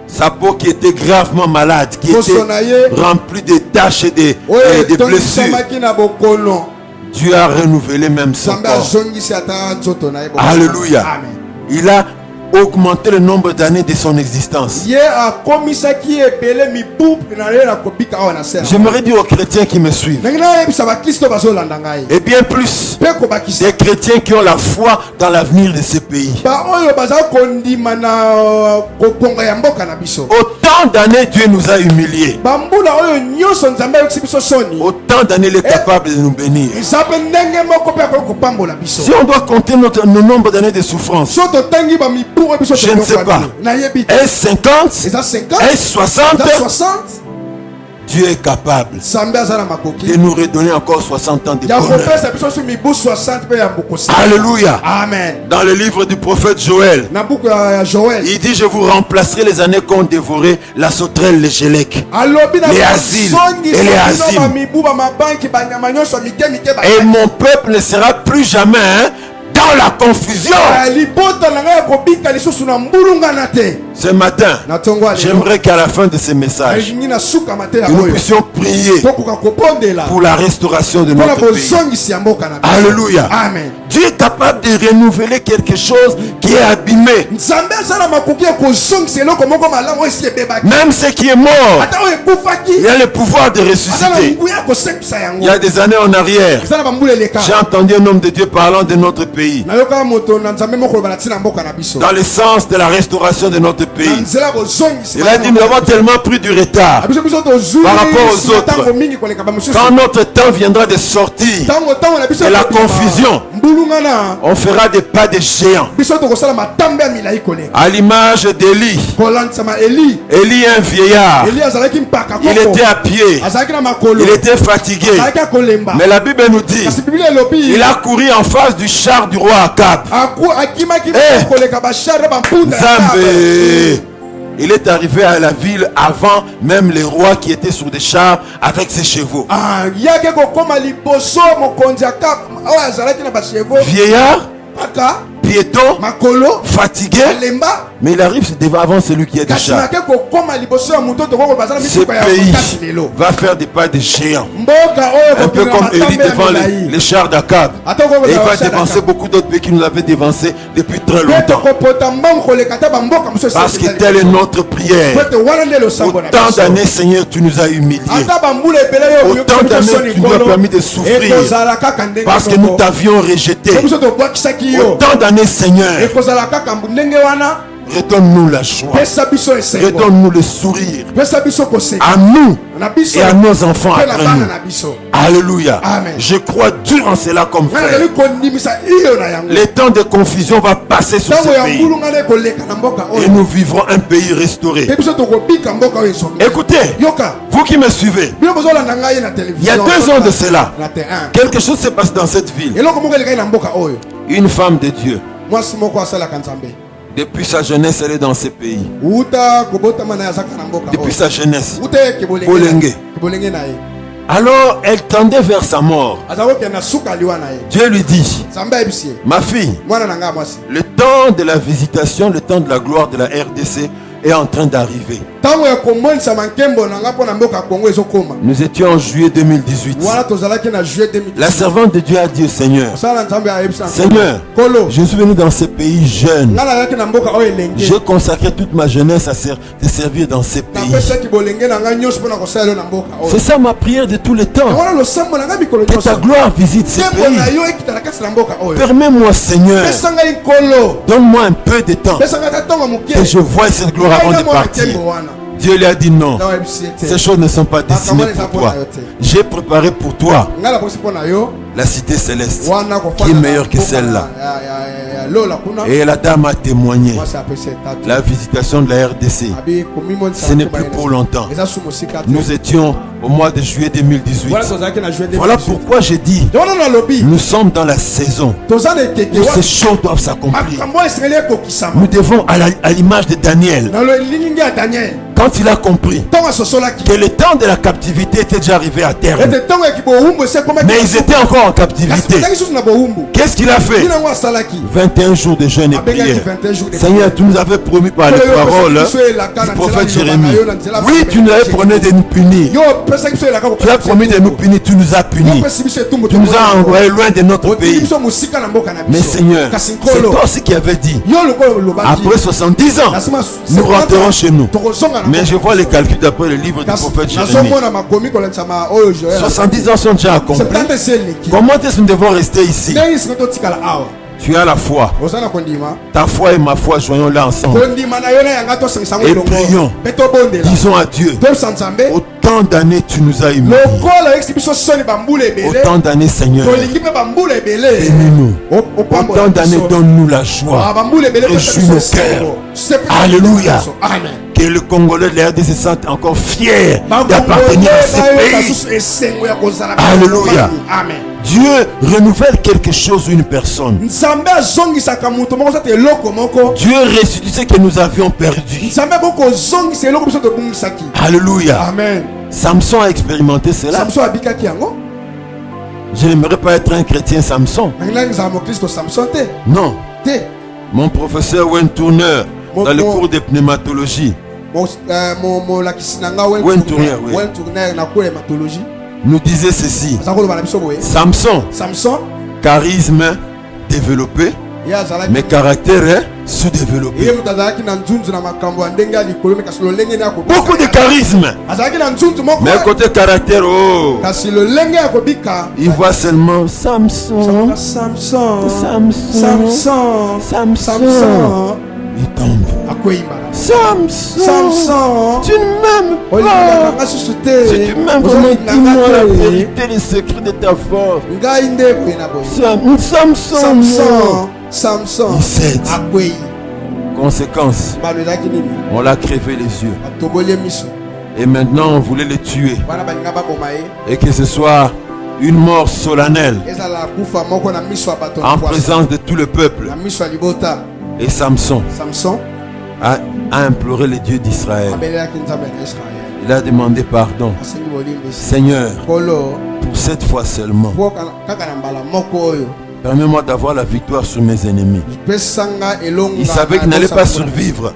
sa peau qui était gravement malade, qui Poso na ye était remplie de taches et oyo de blessures. etongisamaki na bokono. Dieu a renouvelé même son Nzambe corps. azongisi ata nzoto na ye. Alléluia. Amen. Il a augmenté le nombre d'années de son existence. Ye akomisaki ebele mibu na ye na kobika awa na sera. J'aimerais dire aux chrétiens qui me suivent, Ndenge nayebisa bakristo bazolanda ngai. et bien plus, Pe kobakisa des chrétiens qui ont la foi dans l'avenir de ce pays. ba oyo baza kondima na koponga ya mboka na biso. Autant d'années Dieu nous a humiliés. Bambula oyo nyonso Nzambe ayokisi biso soni. Autant d'années il est capable de nous bénir. Eza mpe ndenge moko mpe akoki kopambola biso. Si on doit compter nos nombre d'années de souffrance, So totangi bamibu oyo biso Je ne sais pas. nayebi te. est-ce 50? Eza 50, Est-ce 60? eza 60. Dieu est capable Nzambe aza na de makoki nous redonner encore 60 ans de ya bonheur. kopesa biso so mibu 60 mpe ya bokosi. Alléluia. Amen. Dans le livre du prophète Joël, Na buku ya Joël il dit, je vous remplacerai les années qu'ont dévoré la sauterelle, les gélèques. alobi na Les asiles basongisa et les bino asiles. bamibu bamabanki banyama nyonso mike mike ba- Et mon peuple ne sera plus jamais dans la confusion. libota na ngai ya kobika lisusu na mbulungana te. Ce matin, Na ntongo ya lelo, j'aimerais qu'à la fin de ce message, alingi na suka mate ya que nous oyo puissions prier tokoka kopondela pour la restauration de mpona notre pays. bozongisi ya mboka na biso. Alléluia. Amen. Dieu est capable de renouveler quelque chose qui est abîmé. Nzambe aza na makoki ya kozongisa eloko moko malamu oyo esi ebebaki Même ce qui est mort, ata oyo ekufaki il a le pouvoir de aza na ressusciter. nguya ya kosekisa Il y yango. a des années en arrière, eza na bambula eleka j'ai entendu un homme de Dieu parlant de notre pays, nayokaka moto na Nzambe moko oloba na ntina mboka na biso dans le sens de la restauration de notre na pays. nzela bozongisi Il a dit, nous avons tellement pris du retard. biso tozwi Par rapport aux nsima autres. ntango mingi koleka bamosusu Quand notre temps viendra de sortir, ntango na biso Et la ekobima confusion. mbulungana on fera des pas de géants. biso tokosala matambe ya milai koleka À l'image d'Élie. kolandisama eli Élie est un vieillard. eli azalaki mpaka Il koko était à pied. azalaki na makolo Il était fatigué. azalaki akolemba Mais la Bible nous dit, kasi biblia elobi il a couru en face du char du roi Akab. akimaki Eh. koleka bashare bampunda ya Akabe. Nzambe. Il est arrivé à la ville avant même les rois qui étaient sur des chars avec ses chevaux. yaki kokoma liboso mokonzi aka oyo azalaki na bachevo Vieillard, paka piéton, makolo fatigué, alemba mais il arrive devant avant celui qui est du kasi char. nake kokoma liboso ya moto tokoko bazala Ce mituka ya pays makasi lelo va faire des pas de géants. mboka oyo Un peu kokoma comme Élie matambe ya devant milai les chars d'Akab. ata okoko Et il va bazala dévancer beaucoup d'autres pays qui nous avaient dévancés depuis très pe longtemps. tokopota mbangu koleka ata bamboka mosusu Parce que telle est notre prière. pete wana nde losambo na Autant biso d'années, Seigneur, tu nous as humiliés. ata bambula ebele yo Autant d'années, tu nous as permis de souffrir. ekozala kaka ndenge Parce que nous moko. t'avions rejeté. quitté autant d'années, Seigneur, redonne-nous la joie, redonne-nous le sourire à nous et à nos enfants après nous. Alléluia. Amen. Je crois dur en cela comme frère. Les temps de confusion va passer sur ce pays et nous vivrons un pays restauré. Écoutez, vous qui me suivez, il y a 2 ans de cela, quelque chose s'est passé dans cette ville. Une femme de Dieu, depuis sa jeunesse, elle est dans ce pays. Depuis sa jeunesse, Bolenge. Alors elle tendait vers sa mort. Dieu lui dit: ma fille, le temps de la visitation, le temps de la gloire de la RDC est en train d'arriver. Nous étions en juillet 2018. La servante de Dieu a dit au Seigneur: Seigneur, je suis venu dans ce pays jeune. J'ai consacré toute ma jeunesse à te servir dans ce pays. C'est ça ma prière de tous les temps. Que ta gloire visite ce pays. Permets-moi, Seigneur, donne-moi un peu de temps que je voie cette gloire avant de partir. Dieu lui a dit non, ces choses ne sont pas destinées pour toi. J'ai préparé pour toi la cité céleste qui est meilleure que celle-là. Et la dame a témoigné. La visitation de la RDC, ce n'est plus pour longtemps. Nous étions au mois de juillet 2018. Voilà pourquoi j'ai dit, nous sommes dans la saison où ces choses doivent s'accomplir. Nous devons, à l'image de Daniel, quand il a compris que le temps de la captivité était déjà arrivé à terme, mais ils étaient encore en captivité, qu'est-ce qu'il a fait? 21 jours de jeûne et prière. Seigneur, tu nous avais promis par les paroles du prophète Jérémie. Oui, tu nous avais promis de nous punir. Tu as promis de nous punir, tu nous as punis. Tu nous as envoyés loin de notre pays. Mais Seigneur, c'est toi aussi qui avais dit, après 70 ans, nous rentrerons chez nous. Mais je vois les calculs d'après le livre du prophète Jérémie. 70 ans sont déjà accomplis. Comment est-ce que nous devons rester ici? Tu as la foi. Ta foi et ma foi, joignons-la ensemble. Et prions. Disons à Dieu: autant d'années tu nous as humiliés. Autant d'années, Seigneur, bénis-nous. Autant d'années, donne-nous la joie. Réjouis nos cœurs. Alléluia. Que le Congolais de la RDC se sente encore fier d'appartenir à ce pays. Alléluia. Amen. Dieu renouvelle quelque chose ou une personne. Dieu restitue ce que nous avions perdu. Alléluia. Amen. Samson a expérimenté cela. Je n'aimerais pas être un chrétien Samson. Non. Mon professeur Wayne Tourneur, dans le cours de pneumatologie, nous disait ceci: Samson, charisme développé, mais caractère sous-développé. Beaucoup de charisme, mais côté caractère, oh, il voit seulement Samson. Il tombe. Samson, tu ne m'aimes pas. Si tu m'aimes vraiment, dis-moi la vérité, les secrets de ta force. Samson, il cède. Conséquence, on l'a crevé les yeux. Et maintenant on voulait le tuer. Et que ce soit une mort solennelle en présence de tout le peuple. Et Samson a imploré le Dieu d'Israël. Il a demandé pardon. Seigneur, pour cette fois seulement, permets-moi d'avoir la victoire sur mes ennemis. Il savait qu'il n'allait pas survivre.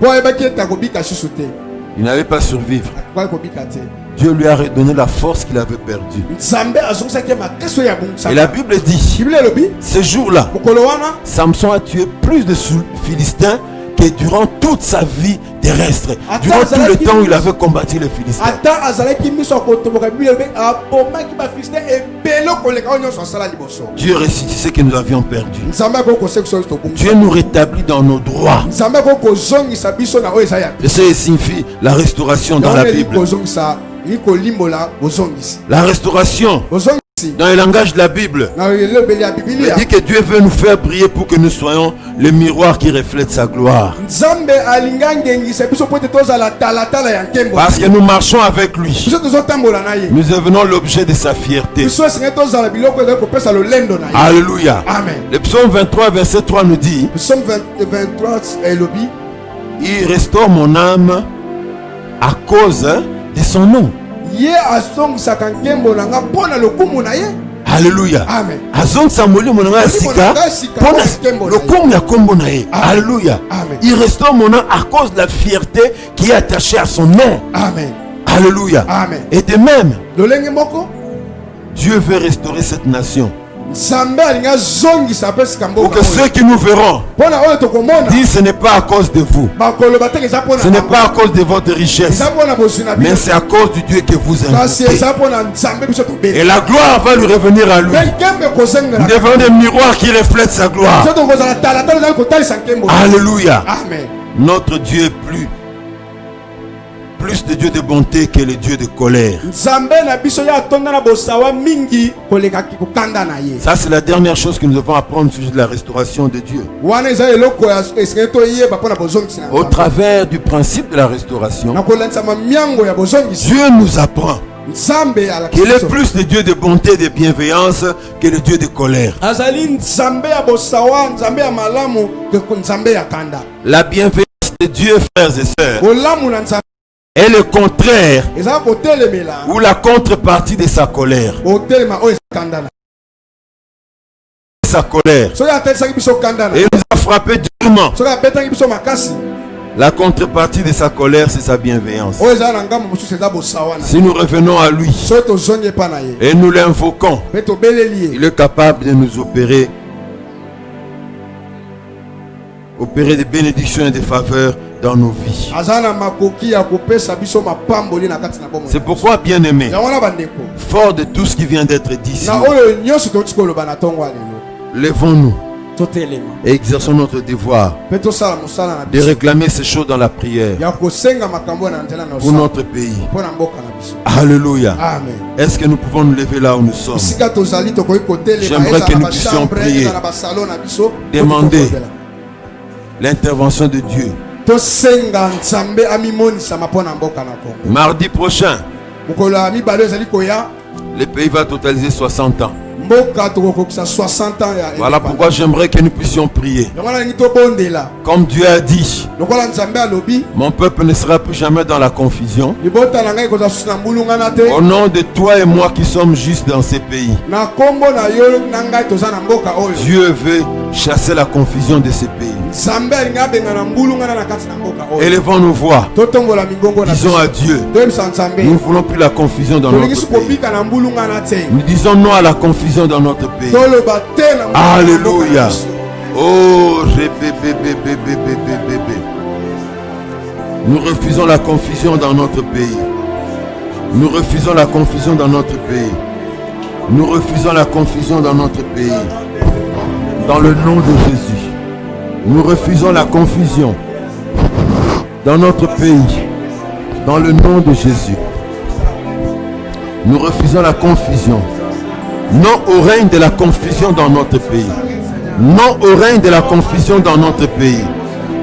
Il n'allait pas survivre. Dieu lui a redonné la force qu'il avait perdue. Et la Bible dit, ce jour-là, Samson a tué plus de Philistins que durant toute sa vie terrestre. Durant tout le temps où il avait combattu les Philistins. Dieu ressuscite ce que nous avions perdu. Dieu nous rétablit dans nos droits. Et ça signifie la restauration dans la Bible. La restauration dans le langage de la Bible, il dit que Dieu veut nous faire briller pour que nous soyons le miroir qui reflète sa gloire. Parce que nous marchons avec lui. Nous devenons l'objet de sa fierté. Alléluia. Le psaume 23 verset 3 nous dit: il restaure mon âme à cause de son nom. Alléluia. Alléluia. Il restaure mon âme à cause de la fierté qui est attachée à son nom. Amen. Alléluia. Amen. Et de même, Dieu veut restaurer cette nation. Pour que ceux qui nous verront disent: ce n'est pas à cause de vous, ce n'est pas à cause de votre richesse, mais c'est à cause du Dieu que vous invoquez. Et la gloire va lui revenir à lui. Nous devenons des miroirs qui reflètent sa gloire. Alléluia. Notre Dieu est plus de Dieu de bonté que le Dieu de colère. Ça, c'est la dernière chose que nous devons apprendre au sujet de la restauration de Dieu. Au travers du principe de la restauration, Dieu nous apprend qu'il est plus le Dieu de bonté et de bienveillance que le Dieu de colère. La bienveillance de Dieu, frères et sœurs, est le contraire ou la contrepartie de sa colère. Sa colère. Et il nous a frappé durement. La contrepartie de sa colère, c'est sa bienveillance. Si nous revenons à lui et nous l'invoquons, il est capable de nous opérer des bénédictions et des faveurs dans nos vies. C'est pourquoi, bien-aimés, fort de tout ce qui vient d'être dit ici, levons-nous et exerçons notre devoir de réclamer ces choses dans la prière pour notre pays. Alléluia. Est-ce que nous pouvons nous lever là où nous sommes? J'aimerais que nous puissions prier, demander l'intervention de Dieu. Mardi prochain, le pays va totaliser 60 ans. Voilà pourquoi j'aimerais que nous puissions prier. Comme Dieu a dit, mon peuple ne sera plus jamais dans la confusion. Au nom de toi et moi qui sommes justes dans ces pays, Dieu veut chasser la confusion de ces pays. Élevons nos voix. Disons à Dieu, nous ne voulons plus la confusion dans notre pays. Nous disons non à la confusion dans notre pays. Alléluia. Oh, nous refusons la confusion dans notre pays. Nous refusons la confusion dans notre pays. Nous refusons la confusion dans notre pays. Dans le nom de Jésus. Nous refusons la confusion dans notre pays. Dans le nom de Jésus. Nous refusons la confusion. Non au règne de la confusion dans notre pays. Non au règne de la confusion dans notre pays.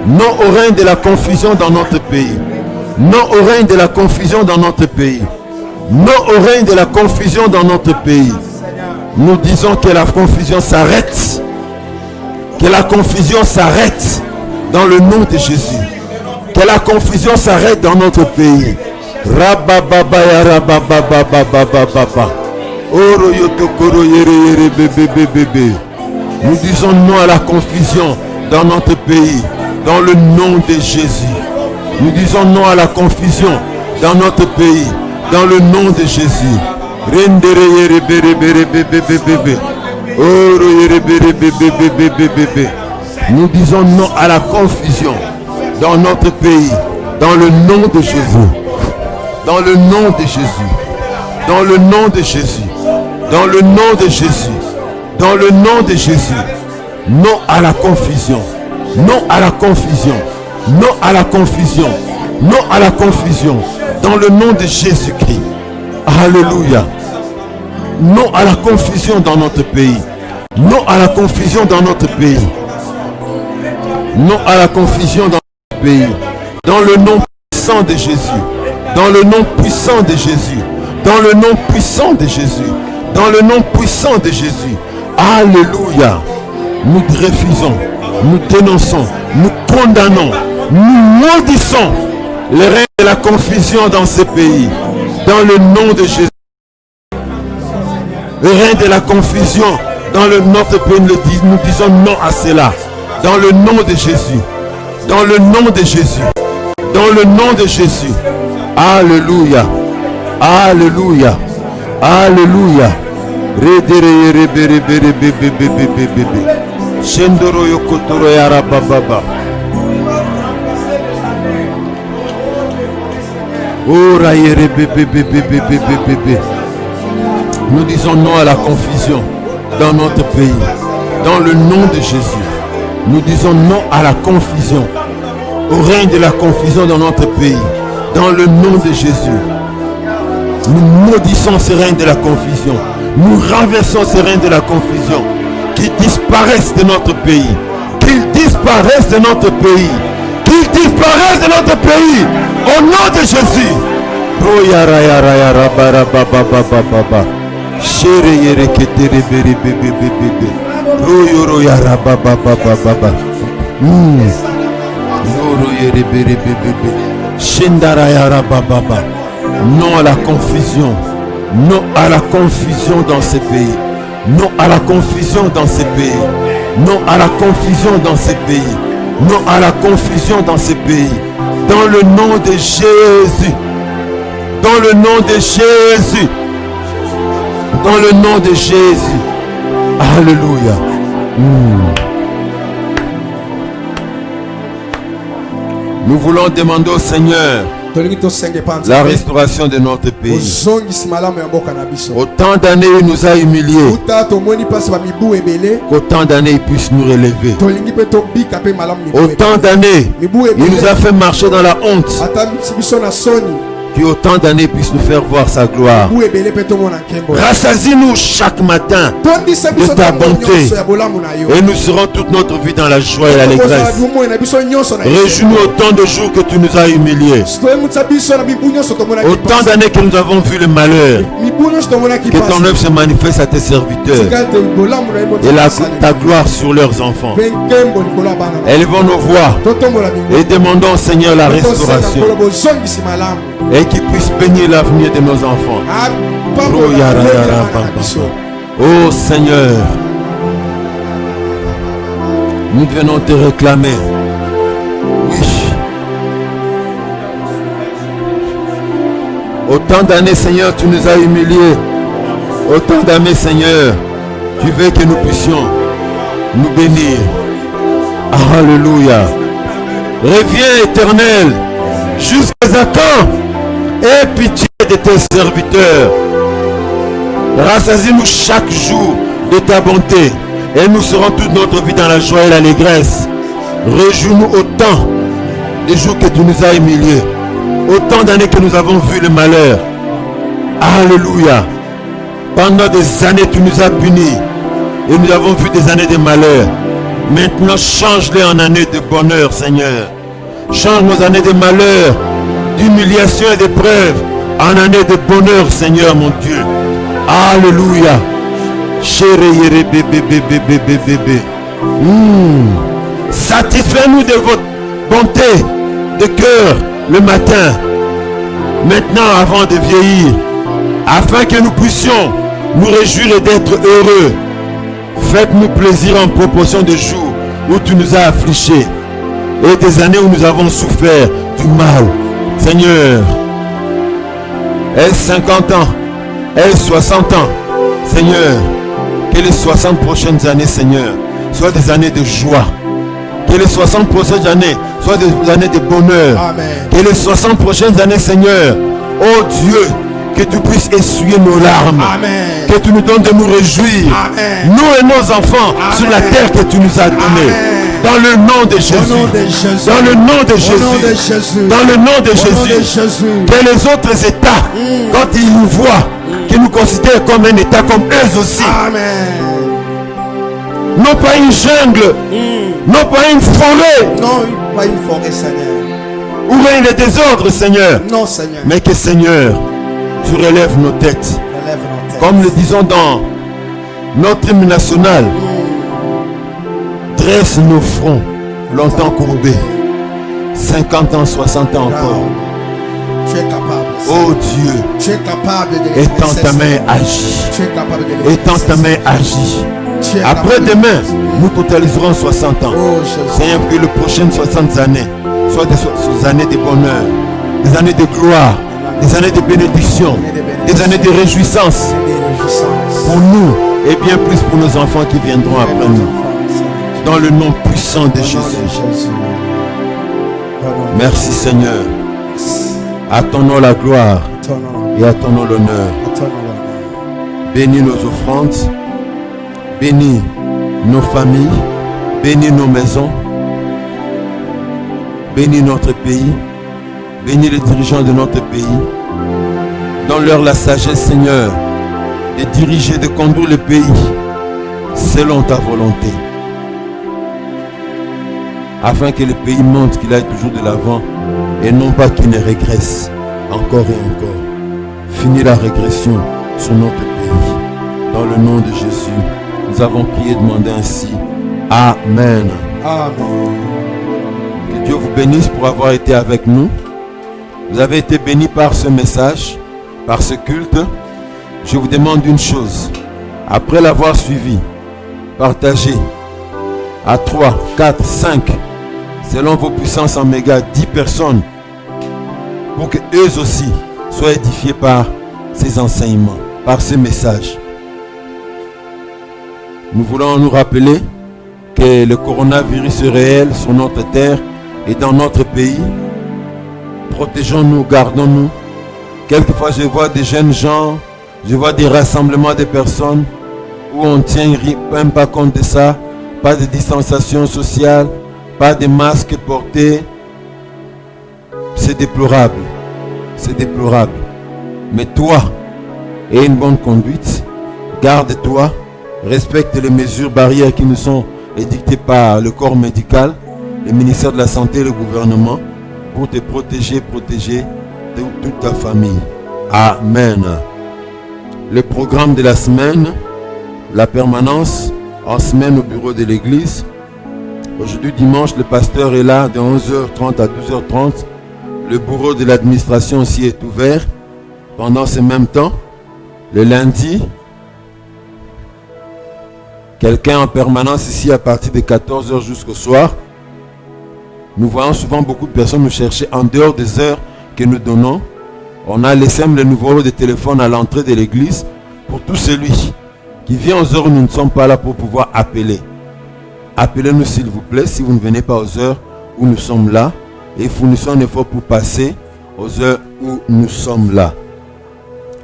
Non au règne de la confusion dans notre pays. Non au règne de la confusion dans notre pays. Non au règne de la confusion dans notre pays. Nous disons que la confusion s'arrête. Que la confusion s'arrête dans le nom de Jésus. Que la confusion s'arrête dans notre pays. Nous disons non à la confusion dans notre pays, dans le nom de Jésus. Nous disons non à la confusion dans notre pays, dans le nom de Jésus. Nous disons non à la confusion dans notre pays, Dans le nom de Jésus. Dans le nom de Jésus. Dans le nom de Jésus. Dans le nom de Jésus. Dans le nom de Jésus. Non à la confusion. Non à la confusion. Non à la confusion. Non à la confusion. Dans le nom de Jésus-Christ. Alléluia. Non à la confusion dans notre pays. Non à la confusion dans notre pays. Non à la confusion dans notre pays. Dans le nom puissant de Jésus. Dans le nom puissant de Jésus. Dans le nom puissant de Jésus. Dans le nom puissant de Jésus. Alléluia. Nous refusons, nous dénonçons, nous condamnons, nous maudissons les règnes de la confusion dans ces pays. Dans le nom de Jésus. Le règne de la confusion dans notre pays, nous disons non à cela. Dans le nom de Jésus. Dans le nom de Jésus. Dans le nom de Jésus. Alléluia. Alléluia. Alléluia. Shendoro yokotoro yara baba. Ora yere bebe. Nous disons non à la confusion dans notre pays. Dans le nom de Jésus. Nous disons non à la confusion. Au règne de la confusion dans notre pays. Dans le nom de Jésus. Nous maudissons ce règne de la confusion. Nous renversons ce règne de la confusion. Qu'ils disparaissent de notre pays. Qu'ils disparaissent de notre pays. Qu'ils disparaissent de notre pays. Au nom de Jésus. Non à la confusion. Non à la confusion dans ces pays. Non à la confusion dans ces pays. Non à la confusion dans ces pays. Non à la confusion dans ces pays. Dans le nom de Jésus. Dans le nom de Jésus. Dans le nom de Jésus. Alléluia. Nous voulons demander au Seigneur la restauration de notre pays. Autant d'années il nous a humiliés. Autant d'années il puisse nous relever. Autant d'années il nous a fait marcher dans la honte. Que autant d'années puisse nous faire voir sa gloire. Rassasie-nous chaque matin de ta bonté. Et nous serons toute notre vie dans la joie et l'allégresse. Réjouis-nous autant de jours que tu nous as humiliés. Autant d'années que nous avons vu le malheur. Que ton œuvre se manifeste à tes serviteurs. Et ta gloire sur leurs enfants. Élevons nos voix et demandons au Seigneur la restauration. Et qui puisse bénir l'avenir de nos enfants. Oh Seigneur, nous venons te réclamer. Oui. Autant d'années, Seigneur, tu nous as humiliés. Autant d'années, Seigneur, tu veux que nous puissions nous bénir. Alléluia. Reviens, Éternel, jusqu'à quand? Aie pitié de tes serviteurs. Rassasie-nous chaque jour de ta bonté. Et nous serons toute notre vie dans la joie et l'allégresse. Réjouis-nous autant des jours que tu nous as humiliés. Autant d'années que nous avons vu le malheur. Alléluia. Pendant des années tu nous as punis. Et nous avons vu des années de malheur. Maintenant change-les en années de bonheur, Seigneur. Change nos années de malheur, d'humiliation et d'épreuve en année de bonheur, Seigneur mon Dieu. Alléluia. Satisfais-nous de votre bonté de cœur le matin, maintenant avant de vieillir, afin que nous puissions nous réjouir et d'être heureux. Faites-nous plaisir en proportion des jours où tu nous as affligés et des années où nous avons souffert du mal. Seigneur, est-ce 50 ans, est-ce 60 ans, Seigneur, que les 60 prochaines années, Seigneur, soient des années de joie. Que Que les 60 prochaines années soient des années de bonheur. Amen. Que les 60 prochaines années, Seigneur, oh Dieu, que tu puisses essuyer nos larmes. Amen. Que tu nous donnes de nous réjouir. Amen. Nous et nos enfants. Amen. Sur la terre que tu nous as donnée. Dans le nom de Jésus. Au nom de Jésus. Dans le nom de Au nom de Jésus. Jésus. Dans le nom de Au nom de Jésus. Jésus. Que les autres États, quand ils nous voient, qu'ils nous considèrent comme un État, comme eux aussi. Amen. Non pas une jungle, non pas une forêt, Non, pas une forêt, Seigneur. où règne le désordre, Seigneur. Non, Seigneur. Mais que, Seigneur, tu relèves nos têtes. Relève nos têtes. Comme le disons dans notre hymne national, dresse nos fronts longtemps courbés. 50 ans, 60 ans encore. Tu es capable. Oh Dieu, Tu es capable de les étends ta main, cesser. agis. Tu es capable de les Étends ta cesser. main, agis. Tu es Après capable de demain, les cesser. nous totaliserons 60 ans. Oh Jésus. Seigneur, que les prochaines 60 années soient des années de bonheur, des années de gloire, des années de bénédiction, des années de réjouissance Des réjouissances. pour nous et bien plus pour nos enfants qui viendront Et après nos nous. enfants, Seigneur. Dans le nom puissant de Au nom Jésus. de Jésus. Au nom de Merci Seigneur. Jésus. À ton nom la gloire À ton nom. et à ton nom l'honneur. À ton nom. Bénis nos offrandes, bénis nos familles, bénis nos maisons, bénis notre pays, bénis les dirigeants de notre pays. Donne-leur la sagesse, Seigneur, de diriger, de conduire le pays selon ta volonté. Afin que le pays monte, qu'il aille toujours de l'avant et non pas qu'il ne régresse encore et encore. Finis la régression sur notre pays. Dans le nom de Jésus, nous avons prié et demandé ainsi. Amen. Amen. Que Dieu vous bénisse pour avoir été avec nous. Vous avez été bénis par ce message, par ce culte. Je vous demande une chose. Après l'avoir suivi, partagez à 3, 4, 5, selon vos puissances en méga, 10 personnes, pour que eux aussi soient édifiés par ces enseignements, par ces messages. Nous voulons nous rappeler que le coronavirus est réel sur notre terre et dans notre pays. Protégeons-nous, gardons-nous. Quelquefois, je vois des jeunes gens, je vois des rassemblements de personnes où on ne tient même pas compte de ça. Pas de distanciation sociale, pas de masques portés. C'est déplorable. C'est déplorable. Mais toi, aie une bonne conduite. Garde-toi. Respecte les mesures barrières qui nous sont édictées par le corps médical, le ministère de la Santé et le gouvernement pour te protéger, protéger toute ta famille. Amen. Le programme de la semaine, la permanence en semaine au bureau de l'église. Aujourd'hui dimanche, le pasteur est là de 11h30 à 12h30. Le bureau de l'administration aussi est ouvert pendant ce même temps. Le lundi, quelqu'un en permanence ici à partir de 14h jusqu'au soir. Nous voyons souvent beaucoup de personnes nous chercher en dehors des heures que nous donnons. On a laissé le numéro de téléphone à l'entrée de l'église pour tout celui qui vient aux heures où nous ne sommes pas là pour pouvoir appeler. Appelez-nous s'il vous plaît si vous ne venez pas aux heures où nous sommes là et fournissons un effort pour passer aux heures où nous sommes là.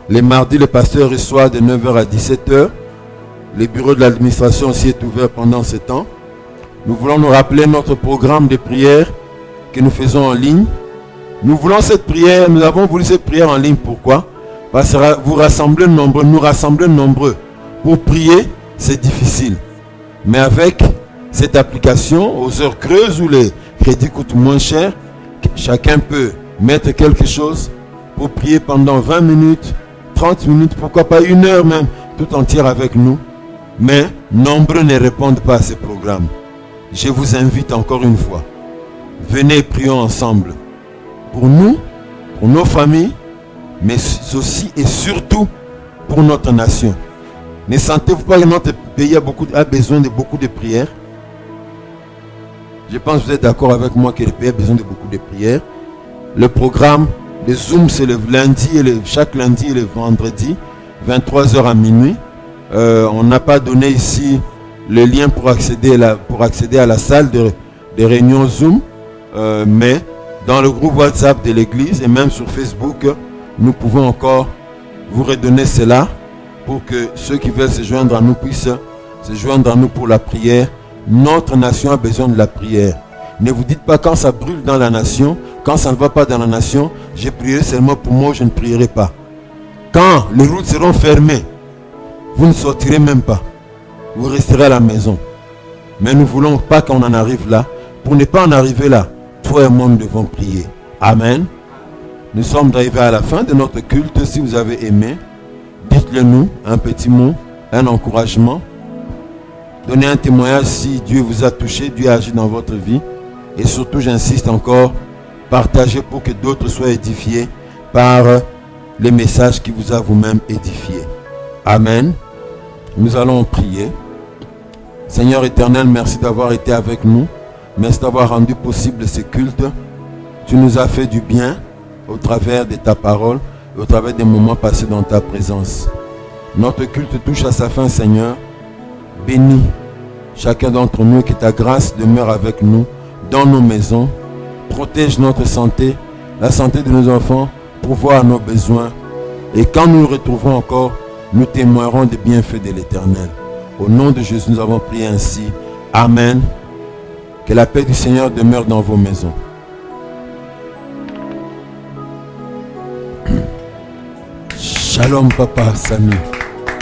Les mardis, le pasteur reçoit de 9h à 17h. Le bureau de l'administration aussi est ouvert pendant ce temps. Nous voulons nous rappeler notre programme de prière que nous faisons en ligne. Nous voulons cette prière, nous avons voulu cette prière en ligne. Pourquoi? Parce que vous rassemblez nombreux, nous rassembler nombreux. Pour prier, c'est difficile. Mais avec cette application, aux heures creuses où les crédits coûtent moins cher, chacun peut mettre quelque chose pour prier pendant 20 minutes, 30 minutes, pourquoi pas 1 heure même, tout entière avec nous. Mais nombreux ne répondent pas à ce programme. Je vous invite encore une fois. Venez, prions ensemble. Pour nous, pour nos familles, mais aussi et surtout pour notre nation. Ne sentez-vous pas que notre pays a besoin de beaucoup de prières? Je pense que vous êtes d'accord avec moi que le pays a besoin de beaucoup de prières. Le programme de Zoom, c'est le lundi chaque lundi et le vendredi, 23h à minuit. On n'a pas donné ici le lien pour accéder à la salle de des réunions Zoom, mais dans le groupe WhatsApp de l'église et même sur Facebook, nous pouvons encore vous redonner cela pour que ceux qui veulent se joindre à nous puissent se joindre à nous pour la prière. Notre nation a besoin de la prière. Ne vous dites pas quand ça brûle dans la nation, quand ça ne va pas dans la nation, je prierai seulement pour moi, je ne prierai pas. Quand les routes seront fermées, vous ne sortirez même pas. Vous resterez à la maison. Mais nous ne voulons pas qu'on en arrive là. Pour ne pas en arriver là, toi et moi nous devons prier. Amen. Nous sommes arrivés à la fin de notre culte. Si vous avez aimé, dites-le nous, un petit mot, un encouragement. Donnez un témoignage si Dieu vous a touché, Dieu a agi dans votre vie. Et surtout, j'insiste encore, partagez pour que d'autres soient édifiés par les messages qui vous a vous-même édifié. Amen. Nous allons prier. Seigneur éternel, merci d'avoir été avec nous. Merci d'avoir rendu possible ce culte. Tu nous as fait du bien au travers de ta parole et au travers des moments passés dans ta présence. Notre culte touche à sa fin, Seigneur. Bénis chacun d'entre nous et que ta grâce demeure avec nous dans nos maisons. Protège notre santé, la santé de nos enfants, pourvoir à nos besoins. Et quand nous nous retrouvons encore, nous témoignerons des bienfaits de l'Éternel. Au nom de Jésus, nous avons prié ainsi. Amen. Que la paix du Seigneur demeure dans vos maisons. Shalom, Papa Samy.